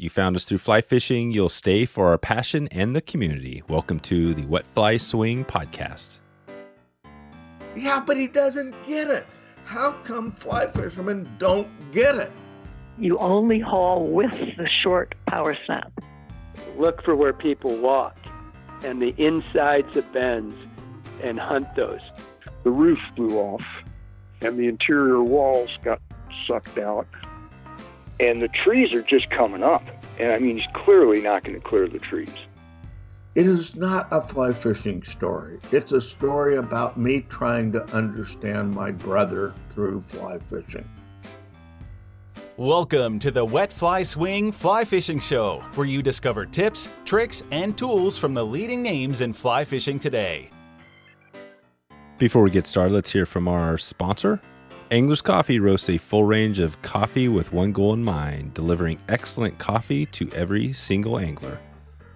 You found us through fly fishing. You'll stay for our passion and the community. Welcome to the Wet Fly Swing Podcast. Yeah, but he doesn't get it. How come fly fishermen don't get it? You only haul with the short power snap. Look for where people walk and the insides of bends and hunt those. The roof blew off and the interior walls got sucked out. And the trees are just coming up. And I mean, he's clearly not going to clear the trees. It is not a fly fishing story. It's a story about me trying to understand my brother through fly fishing. Welcome to the Wet Fly Swing Fly Fishing Show, where you discover tips, tricks, and tools from the leading names in fly fishing today. Before we get started, let's hear from our sponsor. Anglers Coffee roasts a full range of coffee with one goal in mind, delivering excellent coffee to every single angler.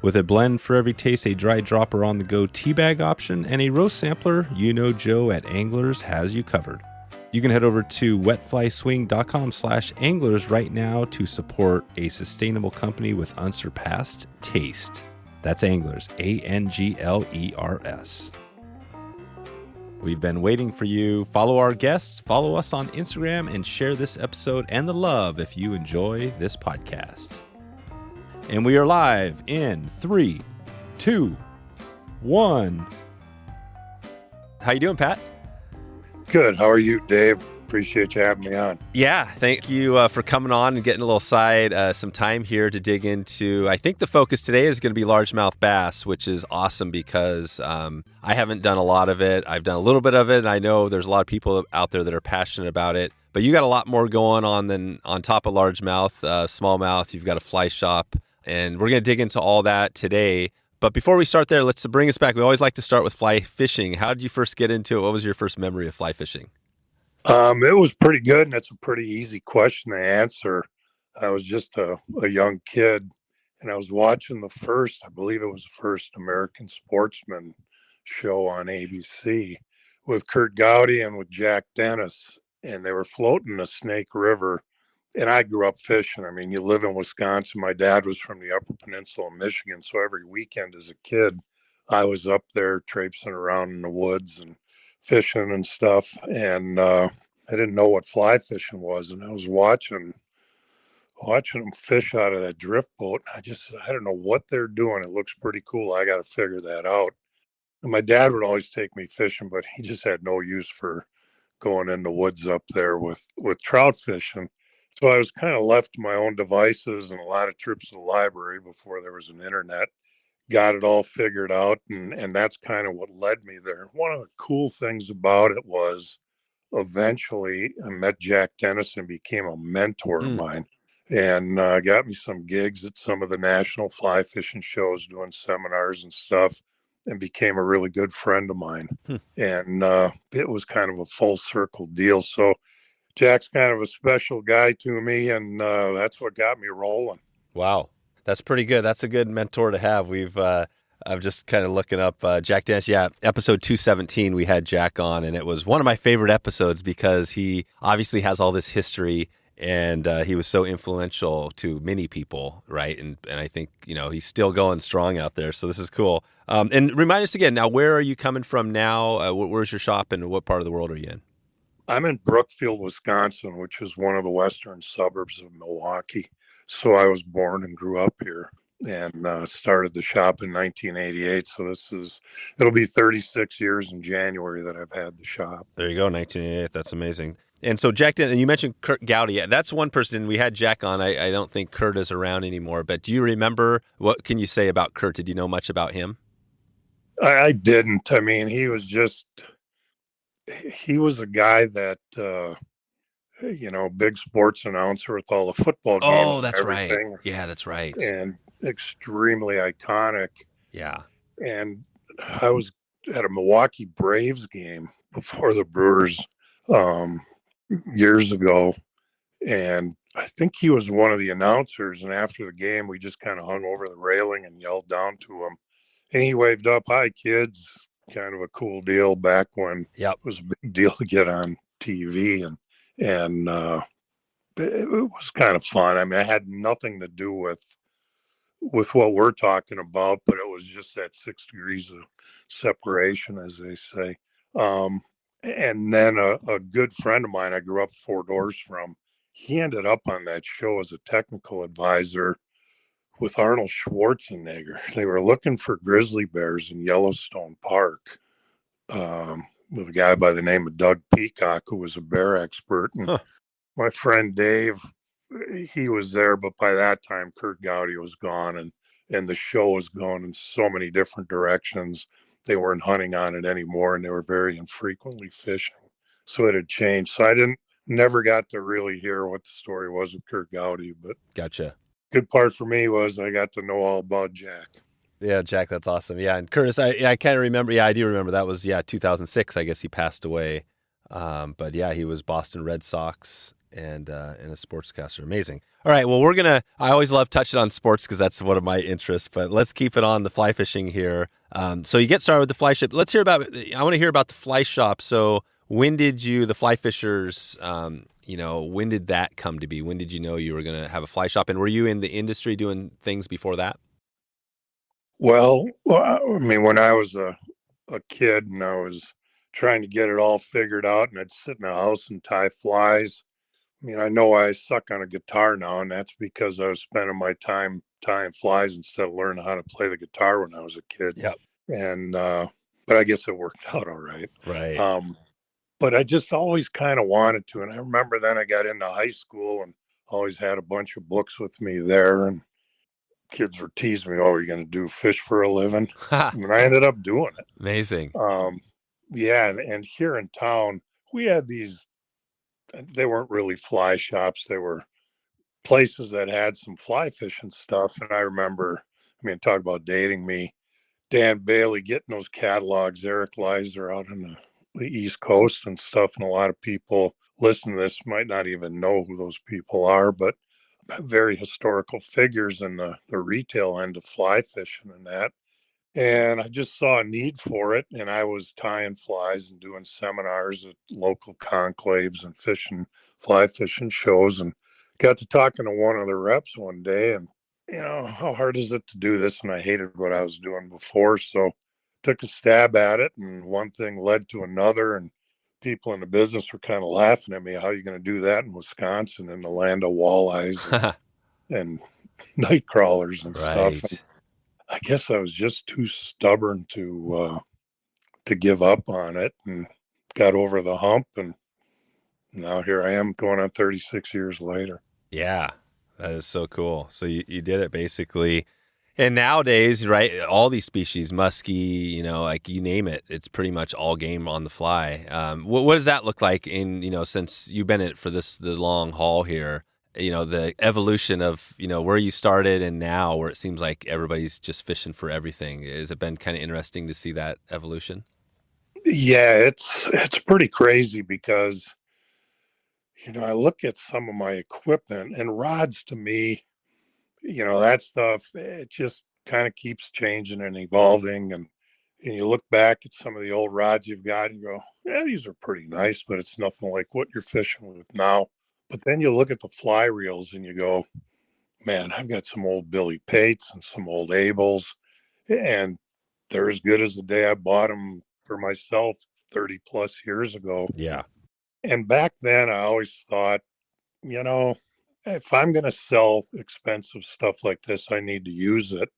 With a blend for every taste, a dry dropper on-the-go teabag option, and a roast sampler, you know Joe at Anglers has you covered. You can head over to wetflyswing.com/anglers right now to support a sustainable company with unsurpassed taste. That's Anglers, A-N-G-L-E-R-S. We've been waiting for you. Follow our guests, follow us on Instagram, and share this episode and the love if you enjoy this podcast. And we are live in 3, 2, 1. How you doing, Pat? Good. How are you, Dave? Appreciate you having me on. Yeah, thank you for coming on and getting a little some time here to dig into. I think the focus today is going to be largemouth bass, which is awesome because I haven't done a lot of it. I've done a little bit of it, and I know there's a lot of people out there that are passionate about it. But you got a lot more going on than on top of largemouth, smallmouth. You've got a fly shop, and we're going to dig into all that today. But before we start there, let's bring us back. We always like to start with fly fishing. How did you first get into it? What was your first memory of fly fishing? It was pretty good, and it's a pretty easy question to answer. I was just a young kid, and I was watching I believe it was the first American Sportsman show on ABC with Curt Gowdy and with Jack Dennis, and they were floating the Snake River. And I grew up fishing. I mean, you live in Wisconsin. My dad was from the Upper Peninsula of Michigan, so every weekend as a kid, I was up there traipsing around in the woods and fishing and stuff. And I didn't know what fly fishing was, and I was watching them fish out of that drift boat. I don't know what they're doing. It looks pretty cool. I got to figure that out. And my dad would always take me fishing, but he just had no use for going in the woods up there with trout fishing. So I was kind of left to my own devices and a lot of trips to the library before there was an internet. Got it all figured out, and that's kind of what led me there. One of the cool things about it was eventually I met Jack Dennis and became a mentor of mine, and got me some gigs at some of the national fly fishing shows doing seminars and stuff, and became a really good friend of mine. And it was kind of a full circle deal. So Jack's kind of a special guy to me, and that's what got me rolling. Wow. That's pretty good. That's a good mentor to have. I'm just kind of looking up Jack Dennis. Yeah, episode 217, we had Jack on, and it was one of my favorite episodes because he obviously has all this history, and he was so influential to many people, right? And I think, he's still going strong out there, so this is cool. And remind us again, now, where are you coming from now? Where's your shop, and what part of the world are you in? I'm in Brookfield, Wisconsin, which is one of the western suburbs of Milwaukee. So I was born and grew up here, and started the shop in 1988. So it'll be 36 years in January that I've had the shop. There you go, 1988. That's amazing. And so Jack, and you mentioned Curt Gowdy. That's one person. We had Jack on. I don't think Curt is around anymore, but do you remember, what can you say about Curt? Did you know much about him? I didn't. I mean, he was a guy that, big sports announcer with all the football games. Oh, that's right. Yeah, that's right. And extremely iconic. Yeah. And I was at a Milwaukee Braves game before the Brewers years ago, and I think he was one of the announcers. And after the game, we just kind of hung over the railing and yelled down to him. And he waved up, "Hi, kids." Kind of a cool deal back when it was a big deal to get on TV. And it was kind of fun. I mean, I had nothing to do with what we're talking about, but it was just that 6 degrees of separation, as they say. And then a good friend of mine I grew up 4 doors from, he ended up on that show as a technical advisor with Arnold Schwarzenegger. They were looking for grizzly bears in Yellowstone Park, with a guy by the name of Doug Peacock, who was a bear expert. And Huh. my friend Dave, he was there, but by that time, Curt Gowdy was gone, and the show was going in so many different directions. They weren't hunting on it anymore, and they were very infrequently fishing. So it had changed. So I never got to really hear what the story was with Curt Gowdy, but Gotcha. good part for me was I got to know all about Jack. Yeah, Jack, that's awesome. Yeah, and Curtis, I kind of remember. Yeah, I do remember that was 2006. I guess he passed away. But yeah, he was Boston Red Sox and a sportscaster. Amazing. All right, well, I always love touching on sports because that's one of my interests. But let's keep it on the fly fishing here. So you get started with the fly ship. I want to hear about the fly shop. So when did the fly fishers? When did that come to be? When did you know you were going to have a fly shop? And were you in the industry doing things before that? Well, I mean, when I was a kid and I was trying to get it all figured out, and I'd sit in a house and tie flies. I mean, I know I suck on a guitar now, and that's because I was spending my time tying flies instead of learning how to play the guitar when I was a kid. Yep. And but I guess it worked out all right. Right. But I just always kind of wanted to, and I remember then I got into high school and always had a bunch of books with me there, and kids were teasing me, "Oh, are you going to do fish for a living?" And I ended up doing it. Amazing. Yeah, and here in town, we had these, they weren't really fly shops. They were places that had some fly fishing stuff. And I remember, I mean, talk about dating me, Dan Bailey getting those catalogs, Eric Leiser out on the East Coast and stuff. And a lot of people listening to this might not even know who those people are, but very historical figures in the retail end of fly fishing and that. And I just saw a need for it. And I was tying flies and doing seminars at local conclaves and fly fishing shows. And got to talking to one of the reps one day. And, how hard is it to do this? And I hated what I was doing before. So took a stab at it. And one thing led to another. And people in the business were kind of laughing at me. How are you going to do that in Wisconsin, in the land of walleyes and night crawlers and right. stuff? And I guess I was just too stubborn to give up on it, and got over the hump. And now here I am going on 36 years later. Yeah, that is so cool. So you did it basically. And nowadays, right, all these species, muskie, like you name it, it's pretty much all game on the fly. What does that look like since you've been in it for the long haul here, the evolution of, where you started and now where it seems like everybody's just fishing for everything. Has it been kind of interesting to see that evolution? Yeah, it's pretty crazy because, I look at some of my equipment and rods. To me, that stuff, it just kind of keeps changing and evolving. And you look back at some of the old rods you've got and you go, yeah, these are pretty nice, but it's nothing like what you're fishing with now. But then you look at the fly reels and you go, man, I've got some old Billy Pates and some old Abels, and they're as good as the day I bought them for myself 30 plus years ago. Yeah. And back then I always thought, if I'm going to sell expensive stuff like this, I need to use it.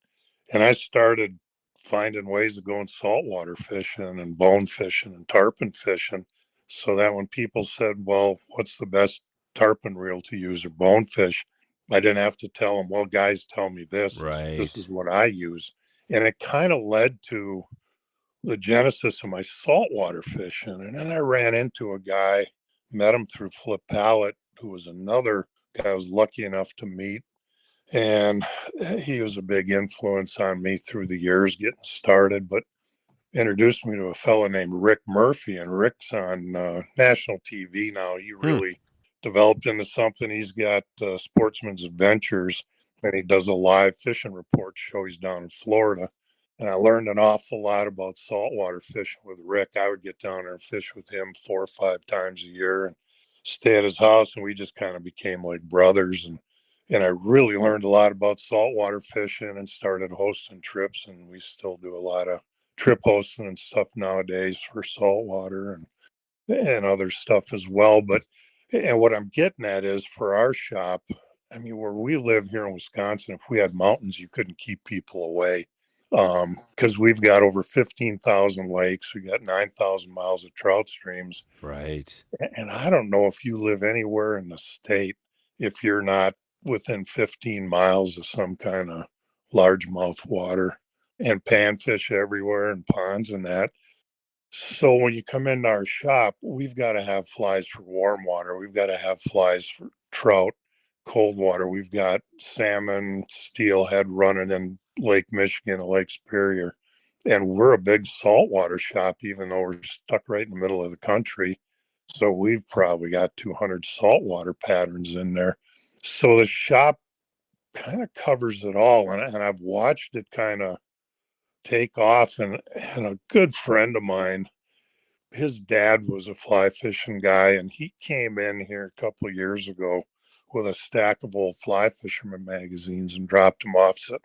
And I started finding ways of going saltwater fishing and bone fishing and tarpon fishing, so that when people said, well, what's the best tarpon reel to use or bonefish, I didn't have to tell them, well, guys tell me this. Right. This is what I use. And it kind of led to the genesis of my saltwater fishing. And then I ran into a guy, met him through Flip Pallot, who was another guy I was lucky enough to meet. And he was a big influence on me through the years getting started, but introduced me to a fellow named Rick Murphy. And Rick's on national TV now. He really developed into something. He's got Sportsman's Adventures, and he does a live fishing report show. He's down in Florida. And I learned an awful lot about saltwater fishing with Rick. I would get down there and fish with him 4 or 5 times a year. And stay at his house, and we just kind of became like brothers. And I really learned a lot about saltwater fishing and started hosting trips. And we still do a lot of trip hosting and stuff nowadays for saltwater and other stuff as well. And what I'm getting at is for our shop, I mean, where we live here in Wisconsin, if we had mountains, you couldn't keep people away. Because we've got over 15,000 lakes, we got 9,000 miles of trout streams. Right. And I don't know if you live anywhere in the state, if you're not within 15 miles of some kind of largemouth water, and panfish everywhere and ponds and that. So when you come into our shop, we've got to have flies for warm water. We've got to have flies for trout, cold water. We've got salmon, steelhead running in Lake Michigan, Lake Superior. And we're a big saltwater shop, even though we're stuck right in the middle of the country. So we've probably got 200 saltwater patterns in there. So the shop kind of covers it all. And I've watched it kind of take off. And a good friend of mine, his dad was a fly fishing guy, and he came in here a couple of years ago with a stack of old fly fisherman magazines and dropped them off. Said,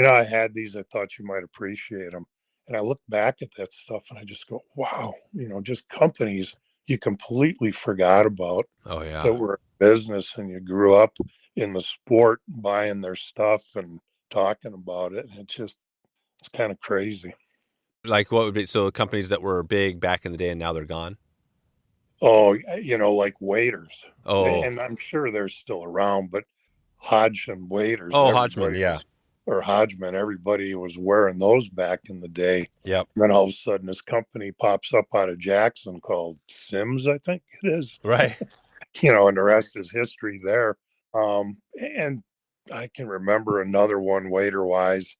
I had these. I thought you might appreciate them. And I look back at that stuff and I just go, wow, just companies you completely forgot about. Oh, yeah. That were in business, and you grew up in the sport buying their stuff and talking about it. And it's kind of crazy. Like what would be, so companies that were big back in the day and now they're gone? Oh, like waders. Oh. And I'm sure they're still around, but Hodgman waders. Oh, Hodgman, yeah. Or Hodgman, everybody was wearing those back in the day. Yep. And then all of a sudden this company pops up out of Jackson called Sims, I think it is. Right. And the rest is history there. And I can remember another one wader-wise.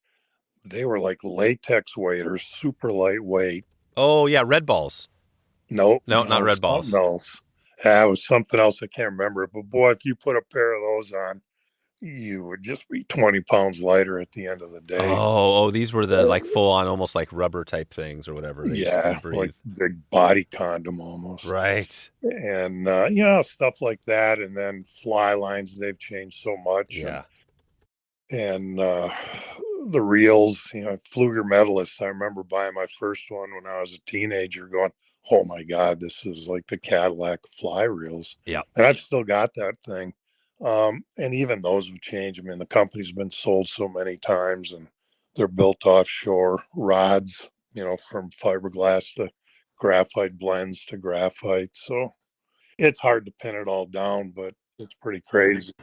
They were like latex waders, super lightweight. Oh, yeah, red balls. No, not red balls. No, it was something else. I can't remember it. But boy, if you put a pair of those on, you would just be 20 pounds lighter at the end of the day. Oh, these were the like full on, almost like rubber type things or whatever. Yeah, like big body condom almost. Right. And, stuff like that. And then fly lines, they've changed so much. Yeah. And the reels, Fluger Medalist. I remember buying my first one when I was a teenager going, oh my God, this is like the Cadillac fly reels. Yeah. And I've still got that thing. And even those have changed. I mean, the company's been sold so many times, and they're built offshore rods, from fiberglass to graphite blends to graphite. So it's hard to pin it all down, but it's pretty crazy.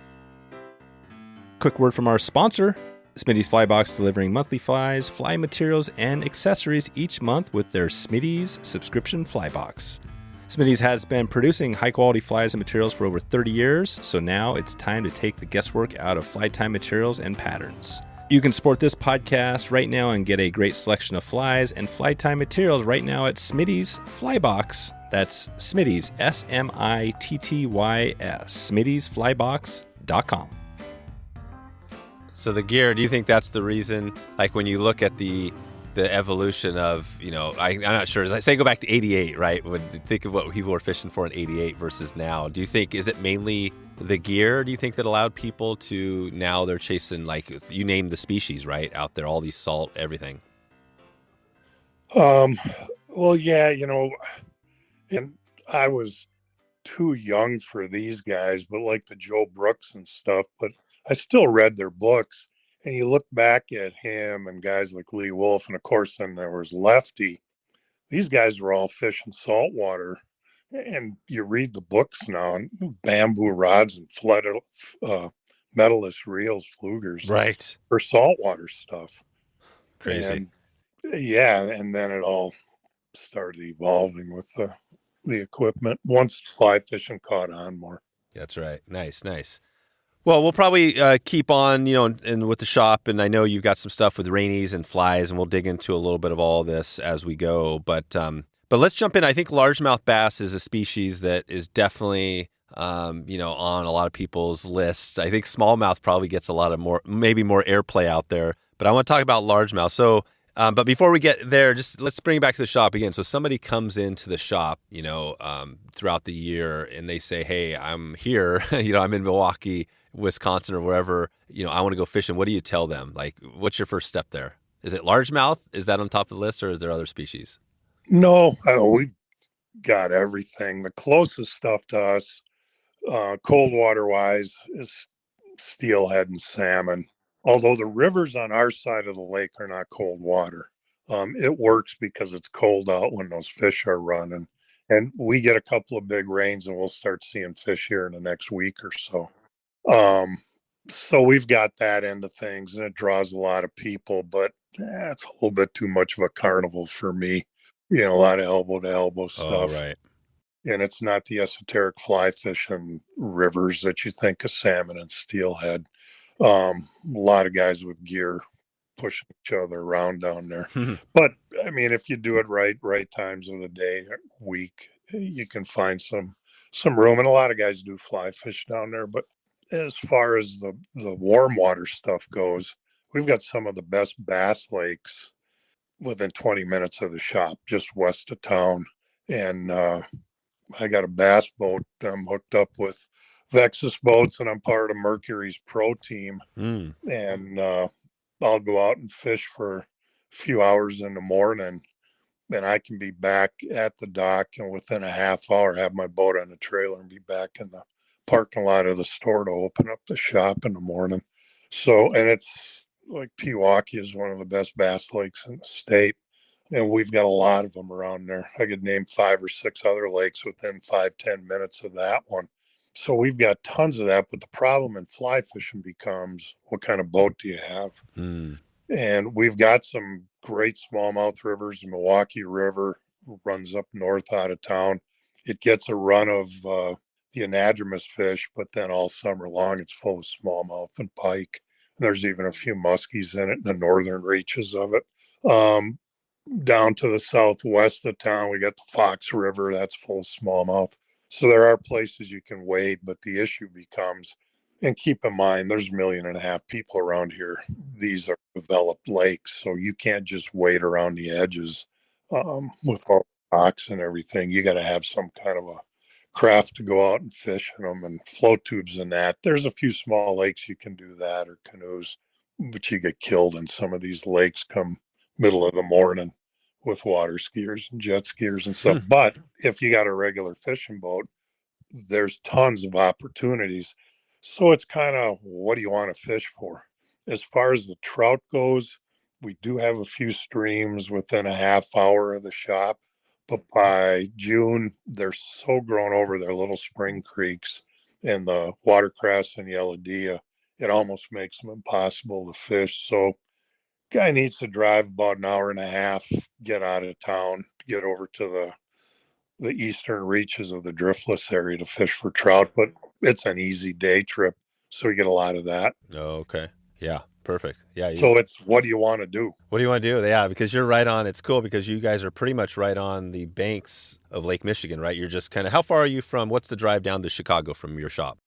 Quick word from our sponsor, Smitty's Fly Box, delivering monthly flies, fly materials, and accessories each month with their Smitty's subscription fly box. Smitty's has been producing high-quality flies and materials for over 30 years, so now it's time to take the guesswork out of fly time materials and patterns. You can support this podcast right now and get a great selection of flies and fly time materials right now at Smitty's Fly Box. That's Smitty's, SMITTYS, Smitty'sFlybox.com. So the gear, do you think that's the reason, like when you look at the evolution of, I'm not sure, let's say go back to 88, right? When you think of what people were fishing for in 88 versus now, do you think, is it mainly the gear, do you think, that allowed people to, now they're chasing, like, you name the species, right, out there, all these salt, everything? Well, yeah, and I was too young for these guys, but like the Joe Brooks and stuff, but I still read their books. And you look back at him and guys like Lee Wolf, and of course then there was Lefty. These guys were all fishing saltwater, and you read the books now, and bamboo rods and flooded Medalist reels, flugers, right, for saltwater stuff. Crazy. And then it all started evolving with the equipment once fly fishing caught on more. That's right. Nice. Well, we'll probably keep on, and with the shop, and I know you've got some stuff with rainies and flies, and we'll dig into a little bit of all this as we go. But let's jump in. I think largemouth bass is a species that is definitely, on a lot of people's lists. I think smallmouth probably gets maybe more airplay out there. But I want to talk about largemouth. So But before we get there, just let's bring it back to the shop again. So somebody comes into the shop, throughout the year, and they say, "Hey, I'm here. I'm in Milwaukee, Wisconsin, or wherever. I want to go fishing." What do you tell them? Like, what's your first step there? Is it largemouth? Is that on top of the list, or is there other species? No, we've got everything. The closest stuff to us, cold water wise, is steelhead and salmon. Although the rivers on our side of the lake are not cold water. It works because it's cold out when those fish are running. And we get a couple of big rains and we'll start seeing fish here in the next week or so. So we've got that end of things, and it draws a lot of people, but it's a little bit too much of a carnival for me. A lot of elbow to elbow stuff. Oh, right. And it's not the esoteric fly fishing rivers that you think of salmon and steelhead. A lot of guys with gear pushing each other around down there. But I mean, if you do it right times of the day, week, you can find some room. And a lot of guys do fly fish down there. But as far as the warm water stuff goes, we've got some of the best bass lakes within 20 minutes of the shop, just west of town. And I got a bass boat. I'm hooked up with VEXUS boats, and I'm part of Mercury's pro team. And I'll go out and fish for a few hours in the morning, and I can be back at the dock, and within a half hour have my boat on the trailer and be back in the parking lot of the store to open up the shop in the morning. So, and it's like Pewaukee is one of the best bass lakes in the state. And we've got a lot of them around there. I could name 5 or 6 other lakes within 5-10 minutes of that one. So we've got tons of that. But the problem in fly fishing becomes, what kind of boat do you have? And we've got some great smallmouth rivers. The Milwaukee River runs up north out of town. It gets a run of the anadromous fish, but then all summer long it's full of smallmouth and pike. And there's even a few muskies in it in the northern reaches of it. Down to the southwest of town, we got the Fox River. That's full of smallmouth. So there are places you can wade, but the issue becomes, and keep in mind, there's 1.5 million people around here. These are developed lakes, so you can't just wade around the edges with all the rocks and everything. You got to have some kind of a craft to go out and fish in them, and float tubes and that. There's a few small lakes you can do that, or canoes, but you get killed in some of these lakes come middle of the morning with water skiers and jet skiers and stuff. But if you got a regular fishing boat, there's tons of opportunities. So it's kind of, what do you want to fish for? As far as the trout goes, we do have a few streams within a half hour of the shop, but by June, they're so grown over their little spring creeks and the watercress and yellow dia, it almost makes them impossible to fish. So guy needs to drive about an hour and a half, get out of town, get over to the eastern reaches of the driftless area to fish for trout, but it's an easy day trip, so we get a lot of that. Oh, okay. Yeah, perfect. Yeah. So it's, what do you want to do? What do you want to do? Yeah, because you're right on. It's cool because you guys are pretty much right on the banks of Lake Michigan, right? You're just kind of, how far are you from, what's the drive down to Chicago from your shop?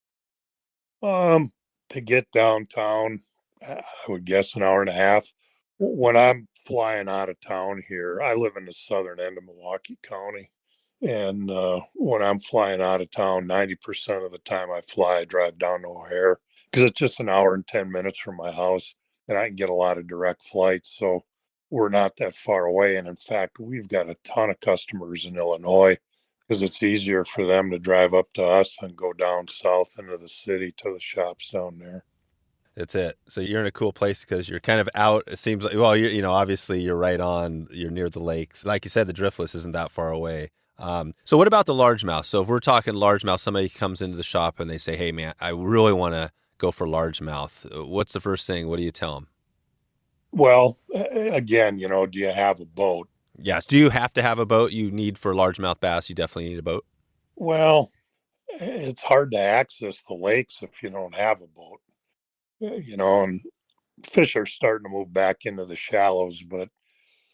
To get downtown, I would guess an hour and a half. When I'm flying out of town here, I live in the southern end of Milwaukee County. And when I'm flying out of town, 90% of the time I fly, I drive down to O'Hare because it's just an hour and 10 minutes from my house, and I can get a lot of direct flights. So we're not that far away. And in fact, we've got a ton of customers in Illinois because it's easier for them to drive up to us than go down south into the city to the shops down there. That's it. So you're in a cool place because you're kind of out. It seems like, well, obviously you're right on, you're near the lakes. Like you said, the driftless isn't that far away. So what about the largemouth? So if we're talking largemouth, somebody comes into the shop and they say, hey man, I really want to go for largemouth. What's the first thing? What do you tell them? Well, again, do you have a boat? Yes. Do you have to have a boat? You need for largemouth bass, you definitely need a boat. Well, it's hard to access the lakes if you don't have a boat. And fish are starting to move back into the shallows, but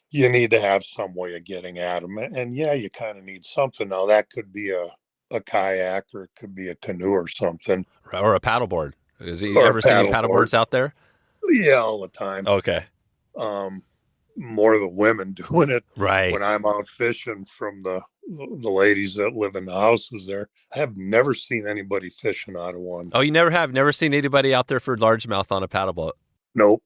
you need to have some way of getting at them. And yeah, you kind of need something. Now that could be a kayak, or it could be a canoe or something. Or a paddleboard. Have you ever seen paddleboards out there? Yeah, all the time. Okay. more of the women doing it Right. when I'm out fishing from the ladies that live in the houses there. I have never seen anybody fishing out of one. Oh, you never seen anybody out there for largemouth on a paddle boat? Nope.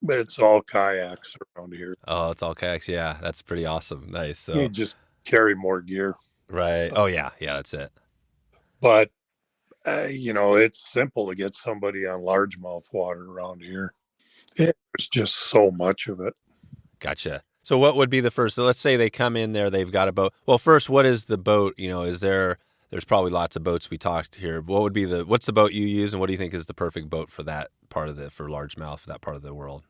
But it's all kayaks around here. Oh, it's all kayaks. Yeah, that's pretty awesome. Nice. So You just carry more gear. right. Oh yeah, that's it. But it's simple to get somebody on largemouth water around here. There's just so much of it. Gotcha. So what would be the first? So let's say they come in there, they've got a boat. Well, first, what is the boat? There's probably lots of boats we talked here. What's the boat you use, and what do you think is the perfect boat for that part of for largemouth, for that part of the world?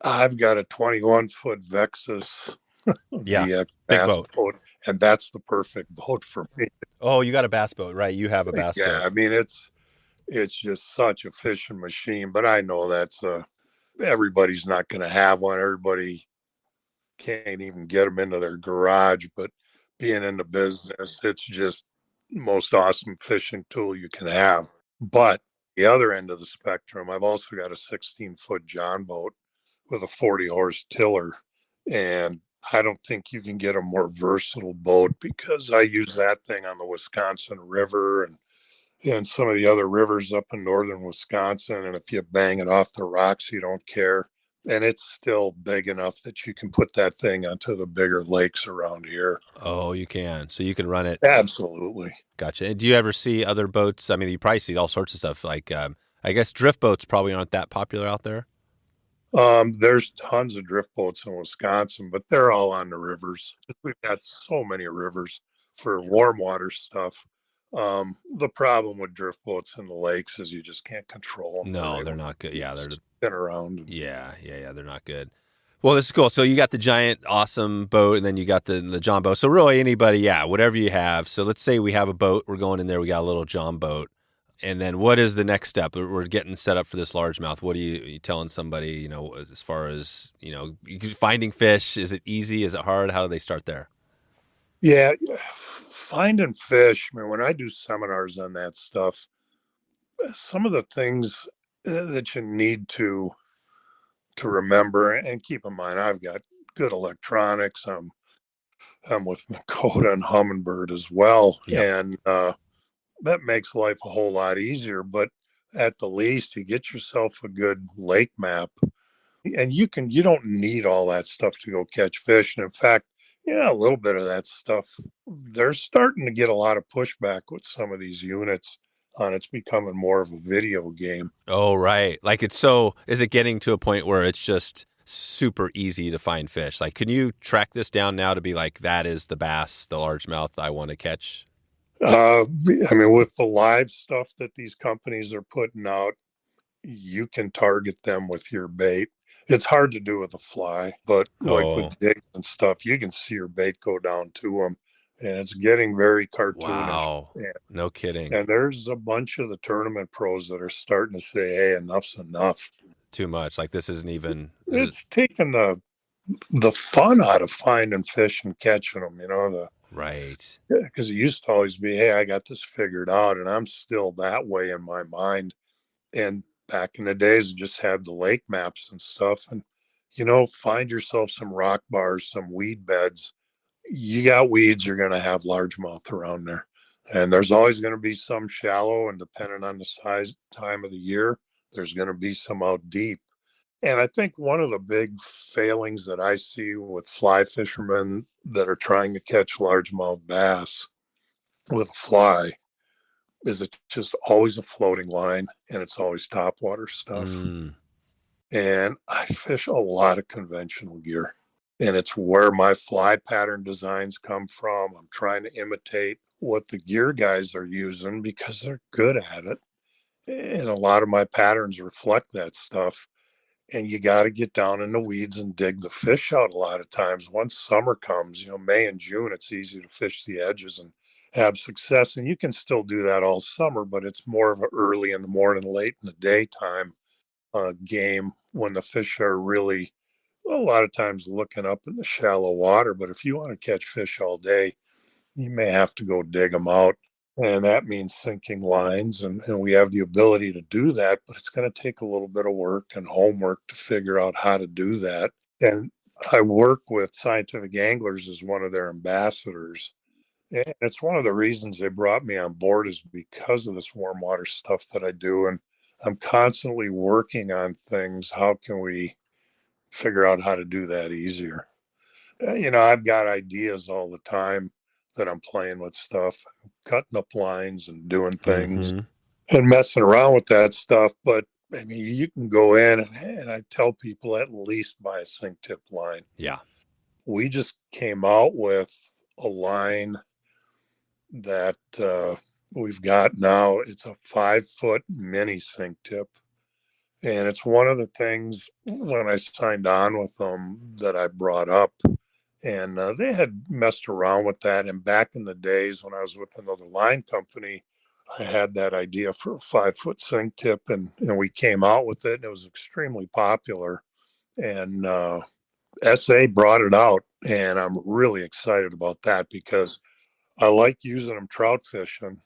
I've got a 21-foot VEXUS. Yeah, big boat. And that's the perfect boat for me. Oh, you got a bass boat, right? You have a bass boat. Yeah, I mean, it's just such a fishing machine, but I know everybody's not going to have one. Everybody can't even get them into their garage, but being in the business, it's just the most awesome fishing tool you can have. But the other end of the spectrum, I've also got a 16-foot John boat with a 40-horse tiller, and I don't think you can get a more versatile boat because I use that thing on the Wisconsin River and some of the other rivers up in northern Wisconsin. And if you bang it off the rocks, you don't care. And it's still big enough that you can put that thing onto the bigger lakes around here. Oh, you can. So you can run it. Absolutely. Gotcha. And do you ever see other boats? I mean, you probably see all sorts of stuff. Like, I guess drift boats probably aren't that popular out there. There's tons of drift boats in Wisconsin, but they're all on the rivers. We've got so many rivers for warm water stuff. The problem with drift boats in the lakes is you just can't control them. No, they're not good. Yeah, they're spin around. Yeah, they're not good. Well, this is cool. So you got the giant, awesome boat, and then you got the John boat. So really anybody, whatever you have. So let's say we have a boat. We're going in there. We got a little John boat. And then what is the next step? We're getting set up for this largemouth. What are you telling somebody, as far as, finding fish? Is it easy? Is it hard? How do they start there? Yeah, finding fish. I mean, when I do seminars on that stuff, some of the things that you need to remember and keep in mind, I've got good electronics. I'm with Minn Kota Humminbird as well. Yep. And that makes life a whole lot easier. But at the least, you get yourself a good lake map, and you don't need all that stuff to go catch fish. And in fact, a little bit of that stuff, they're starting to get a lot of pushback with some of these units on it's becoming more of a video game. Oh, right. Like is it getting to a point where it's just super easy to find fish? Like, can you track this down now to be like, that is the bass, the largemouth I want to catch? I mean, with the live stuff that these companies are putting out, you can target them with your bait. It's hard to do with a fly, but with jigs and stuff, you can see your bait go down to them, and it's getting very cartoonish. Wow, no kidding. And there's a bunch of the tournament pros that are starting to say, "Hey, enough's enough. Too much. Like this isn't even." It's taking the fun out of finding fish and catching them. Right. Because it used to always be, hey, I got this figured out, and I'm still that way in my mind. And back in the days, just had the lake maps and stuff, and find yourself some rock bars, some weed beds. You got weeds, you're going to have largemouth around there, and there's always going to be some shallow, and depending on the time of the year, there's going to be some out deep. And I think one of the big failings that I see with fly fishermen that are trying to catch largemouth bass with a fly is it's just always a floating line, and it's always topwater stuff. And I fish a lot of conventional gear, and it's where my fly pattern designs come from. I'm trying to imitate what the gear guys are using because they're good at it. And a lot of my patterns reflect that stuff. And you got to get down in the weeds and dig the fish out a lot of times. Once summer comes, May and June, it's easy to fish the edges and have success. And you can still do that all summer, but it's more of an early in the morning, late in the daytime game when the fish are really a lot of times looking up in the shallow water. But if you want to catch fish all day, you may have to go dig them out. And that means sinking lines, and we have the ability to do that, but it's going to take a little bit of work and homework to figure out how to do that. And I work with Scientific Anglers as one of their ambassadors. And it's one of the reasons they brought me on board is because of this warm water stuff that I do. And I'm constantly working on things. How can we figure out how to do that easier? I've got ideas all the time that I'm playing with stuff, cutting up lines and doing things and messing around with that stuff. But I mean, you can go in and I tell people at least buy a sink tip line. Yeah. We just came out with a line that we've got now. It's a 5-foot mini sink tip. And it's one of the things when I signed on with them that I brought up. And they had messed around with that. And back in the days when I was with another line company, I had that idea for a 5-foot sink tip, and we came out with it, and it was extremely popular. And SA brought it out, and I'm really excited about that because I like using them trout fishing.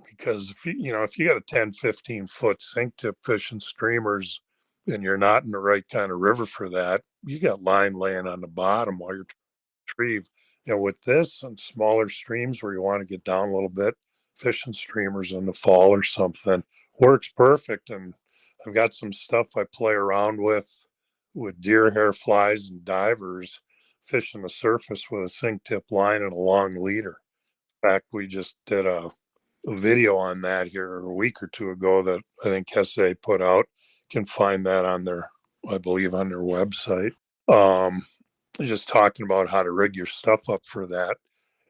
Because if you got a 10, 15 foot sink tip fishing streamers and you're not in the right kind of river for that, you got line laying on the bottom while you're retrieve. And with this and smaller streams where you want to get down a little bit, fishing streamers in the fall or something works perfect. And I've got some stuff I play around with deer hair flies and divers, fishing the surface with a sink tip line and a long leader. In fact, we just did a video on that here a week or two ago that I think SA put out. You can find that on their website. Just talking about how to rig your stuff up for that.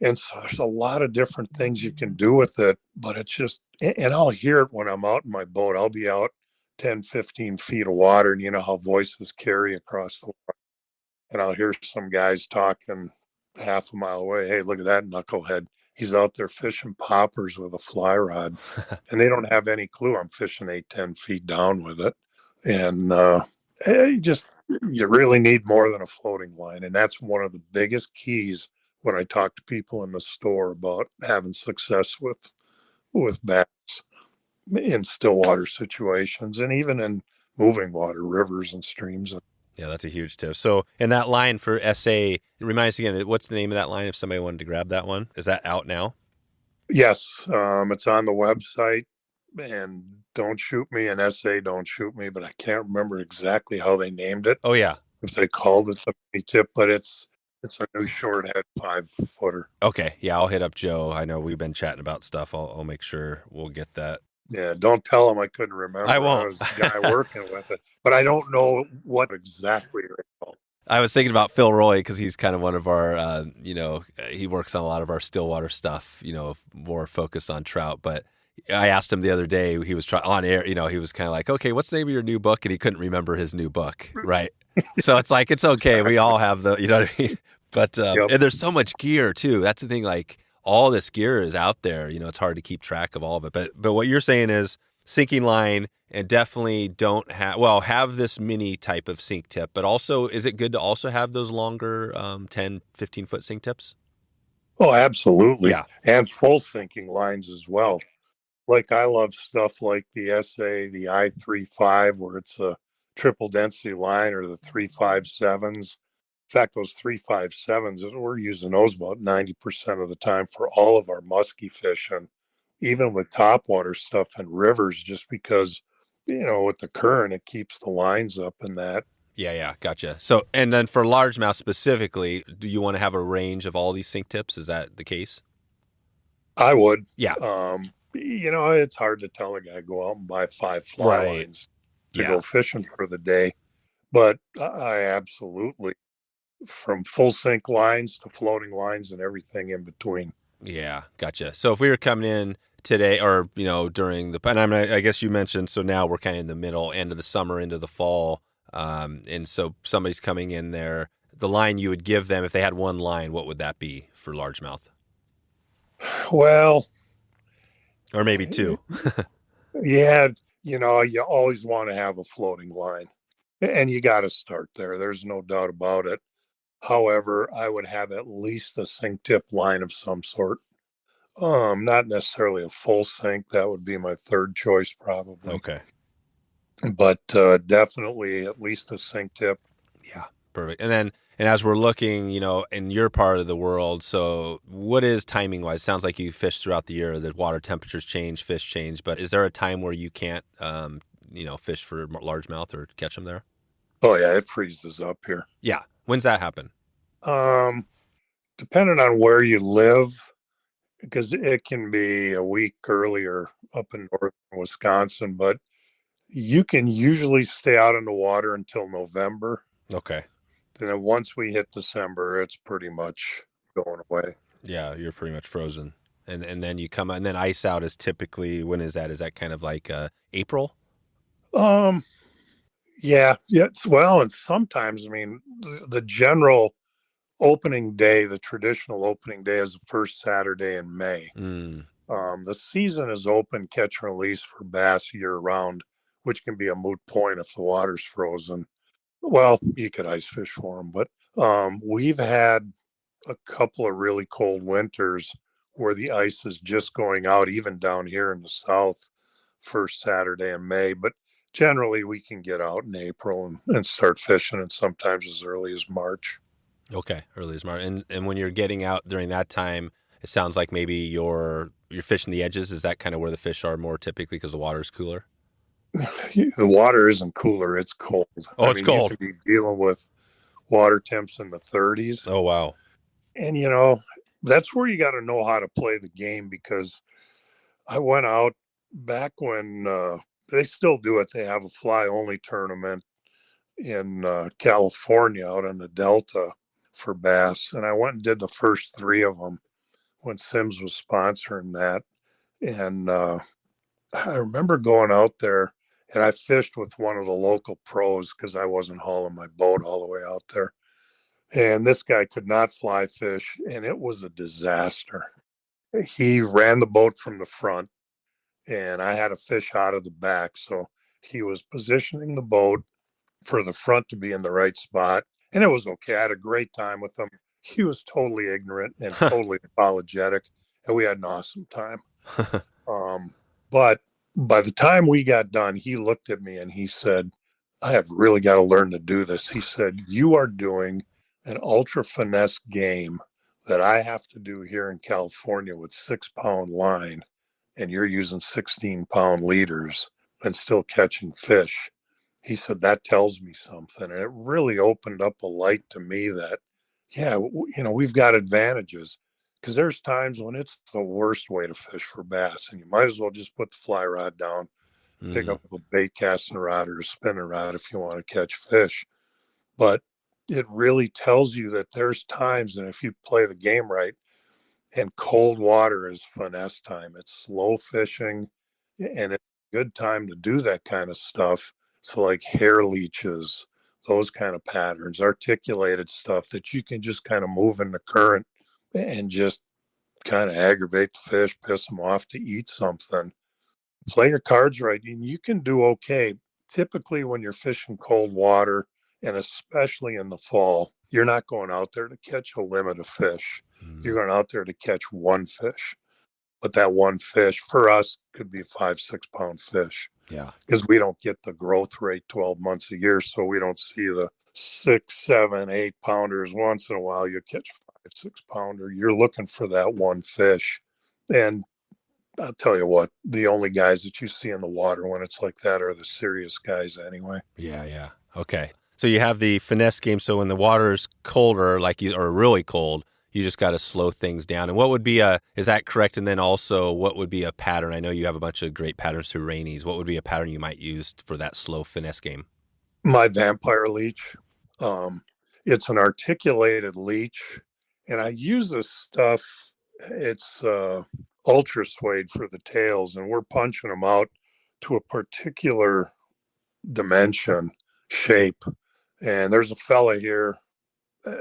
And so there's a lot of different things you can do with it, but it's just, and I'll hear it when I'm out in my boat. I'll be out 10, 15 feet of water, and you know how voices carry across the water. And I'll hear some guys talking half a mile away. Hey, look at that knucklehead. He's out there fishing poppers with a fly rod. And they don't have any clue I'm fishing 8, 10 feet down with it. And you really need more than a floating line. And that's one of the biggest keys when I talk to people in the store about having success with bass in still water situations and even in moving water, rivers and streams. Yeah, that's a huge tip. So, and that line for SA, remind us again, what's the name of that line if somebody wanted to grab that one? Is that out now? Yes, it's on the website. And don't shoot me, and SA don't shoot me, but I can't remember exactly how they named it. Oh, yeah. If they called it the mini tip, but it's a new short head 5-footer. Okay, yeah, I'll hit up Joe. I know we've been chatting about stuff. I'll make sure we'll get that. Yeah, don't tell him I couldn't remember. I won't. I was the guy working with it, but I don't know what exactly they called. I was thinking about Phil Roy because he's kind of one of our, he works on a lot of our stillwater stuff, more focused on trout. But I asked him the other day, he was trying on air, he was kind of like, okay, what's the name of your new book? And he couldn't remember his new book. Right. So it's like, it's okay. We all have you know what I mean? But Yep. And there's so much gear too. That's the thing. Like all this gear is out there, it's hard to keep track of all of it. But what you're saying is sinking line and definitely have this mini type of sink tip, but also, is it good to also have those longer 10, 15 foot sink tips? Oh, absolutely. Yeah. And full sinking lines as well. Like I love stuff like the SA, the I-35, where it's a triple density line, or the 357s. In fact, those 357s, we're using those about 90% of the time for all of our musky fish, and even with topwater stuff and rivers, just because, with the current, it keeps the lines up and that. Yeah, gotcha. So, and then for largemouth specifically, do you want to have a range of all these sink tips? Is that the case? I would. Yeah. It's hard to tell a guy go out and buy 5 fly lines to go fishing for the day. But I absolutely, from full sink lines to floating lines and everything in between. Yeah, gotcha. So if we were coming in today or, during the, and I guess you mentioned, so now we're kind of in the middle, end of the summer, into the fall. And so somebody's coming in there, the line you would give them, if they had one line, what would that be for largemouth? Well, or maybe 2. Yeah, you always want to have a floating line, and you got to start there. There's no doubt about it. However, I would have at least a sink tip line of some sort. Not necessarily a full sink. That would be my third choice probably. Okay. But definitely at least a sink tip. Yeah, perfect. And And as we're looking, in your part of the world, so what is timing wise? Sounds like you fish throughout the year. The water temperatures change, fish change, but is there a time where you can't, fish for largemouth or catch them there? Oh yeah, it freezes up here. Yeah. When's that happen? Depending on where you live, because it can be a week earlier up in northern Wisconsin, but you can usually stay out in the water until November. Okay. And then once we hit December, it's pretty much going away. Yeah, you're pretty much frozen. And then you come out, and then ice out is typically, when is that? Is that kind of like April? Yeah. Well, and sometimes, the general opening day, the traditional opening day is the first Saturday in May. The season is open catch and release for bass year round, which can be a moot point if the water's frozen. Well, you could ice fish for them, but we've had a couple of really cold winters where the ice is just going out, even down here in the south, first Saturday in May. But generally, we can get out in April and start fishing, and sometimes as early as March. Okay, early as March. And when you're getting out during that time, it sounds like maybe you're fishing the edges. Is that kind of where the fish are more typically because the water's cooler? The water isn't cooler, it's cold. It's cold. You can be dealing with water temps in the 30s. Oh, wow. And, that's where you got to know how to play the game, because I went out back when they still do it. They have a fly-only tournament in California out in the Delta for bass. And I went and did the first 3 of them when Simms was sponsoring that. And I remember going out there, and I fished with one of the local pros because I wasn't hauling my boat all the way out there. And this guy could not fly fish, and it was a disaster. He ran the boat from the front, and I had to fish out of the back. So he was positioning the boat for the front to be in the right spot, and it was okay. I had a great time with him. He was totally ignorant and totally apologetic, and we had an awesome time. But by the time we got done, he looked at me and he said, I have really got to learn to do this. He said, you are doing an ultra finesse game that I have to do here in California with 6-pound line, and you're using 16-pound leaders and still catching fish. He said, that tells me something. And it really opened up a light to me that, we've got advantages. Because there's times when it's the worst way to fish for bass, and you might as well just put the fly rod down, pick up a bait casting rod or a spinning rod if you want to catch fish. But it really tells you that there's times, and if you play the game right, and cold water is finesse time. It's slow fishing, and it's a good time to do that kind of stuff. So like hair leeches, those kind of patterns, articulated stuff that you can just kind of move in the current and just kind of aggravate the fish, piss them off to eat something. Play your cards right, and you can do okay. Typically, when you're fishing cold water, and especially in the fall, you're not going out there to catch a limit of fish. You're going out there to catch one fish. But that one fish, for us, could be a 5-6 pound fish. Yeah. Because we don't get the growth rate 12 months a year, so we don't see the 6, 7, 8 pounders. Once in a while you catch a 5-6 pounder. You're looking for that one fish. And I'll tell you what, the only guys that you see in the water when it's like that are the serious guys anyway. Yeah. Okay. So you have the finesse game. So when the water's colder, or really cold, you just got to slow things down. And what would be is that correct? And then also, what would be a pattern? I know you have a bunch of great patterns through Rainey's. What would be a pattern you might use for that slow finesse game? My Vampire Leech. It's an articulated leech, and I use this stuff. It's ultra suede for the tails, and we're punching them out to a particular dimension, shape. And there's a fella here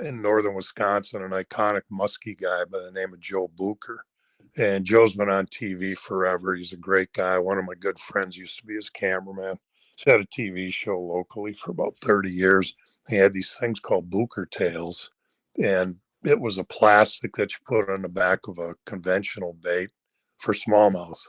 in northern Wisconsin, an iconic muskie guy by the name of Joe Bucher. And Joe's been on TV forever. He's a great guy. One of my good friends used to be his cameraman. He's had a TV show locally for about 30 years. He had these things called Bucher tails, and it was a plastic that you put on the back of a conventional bait for smallmouth.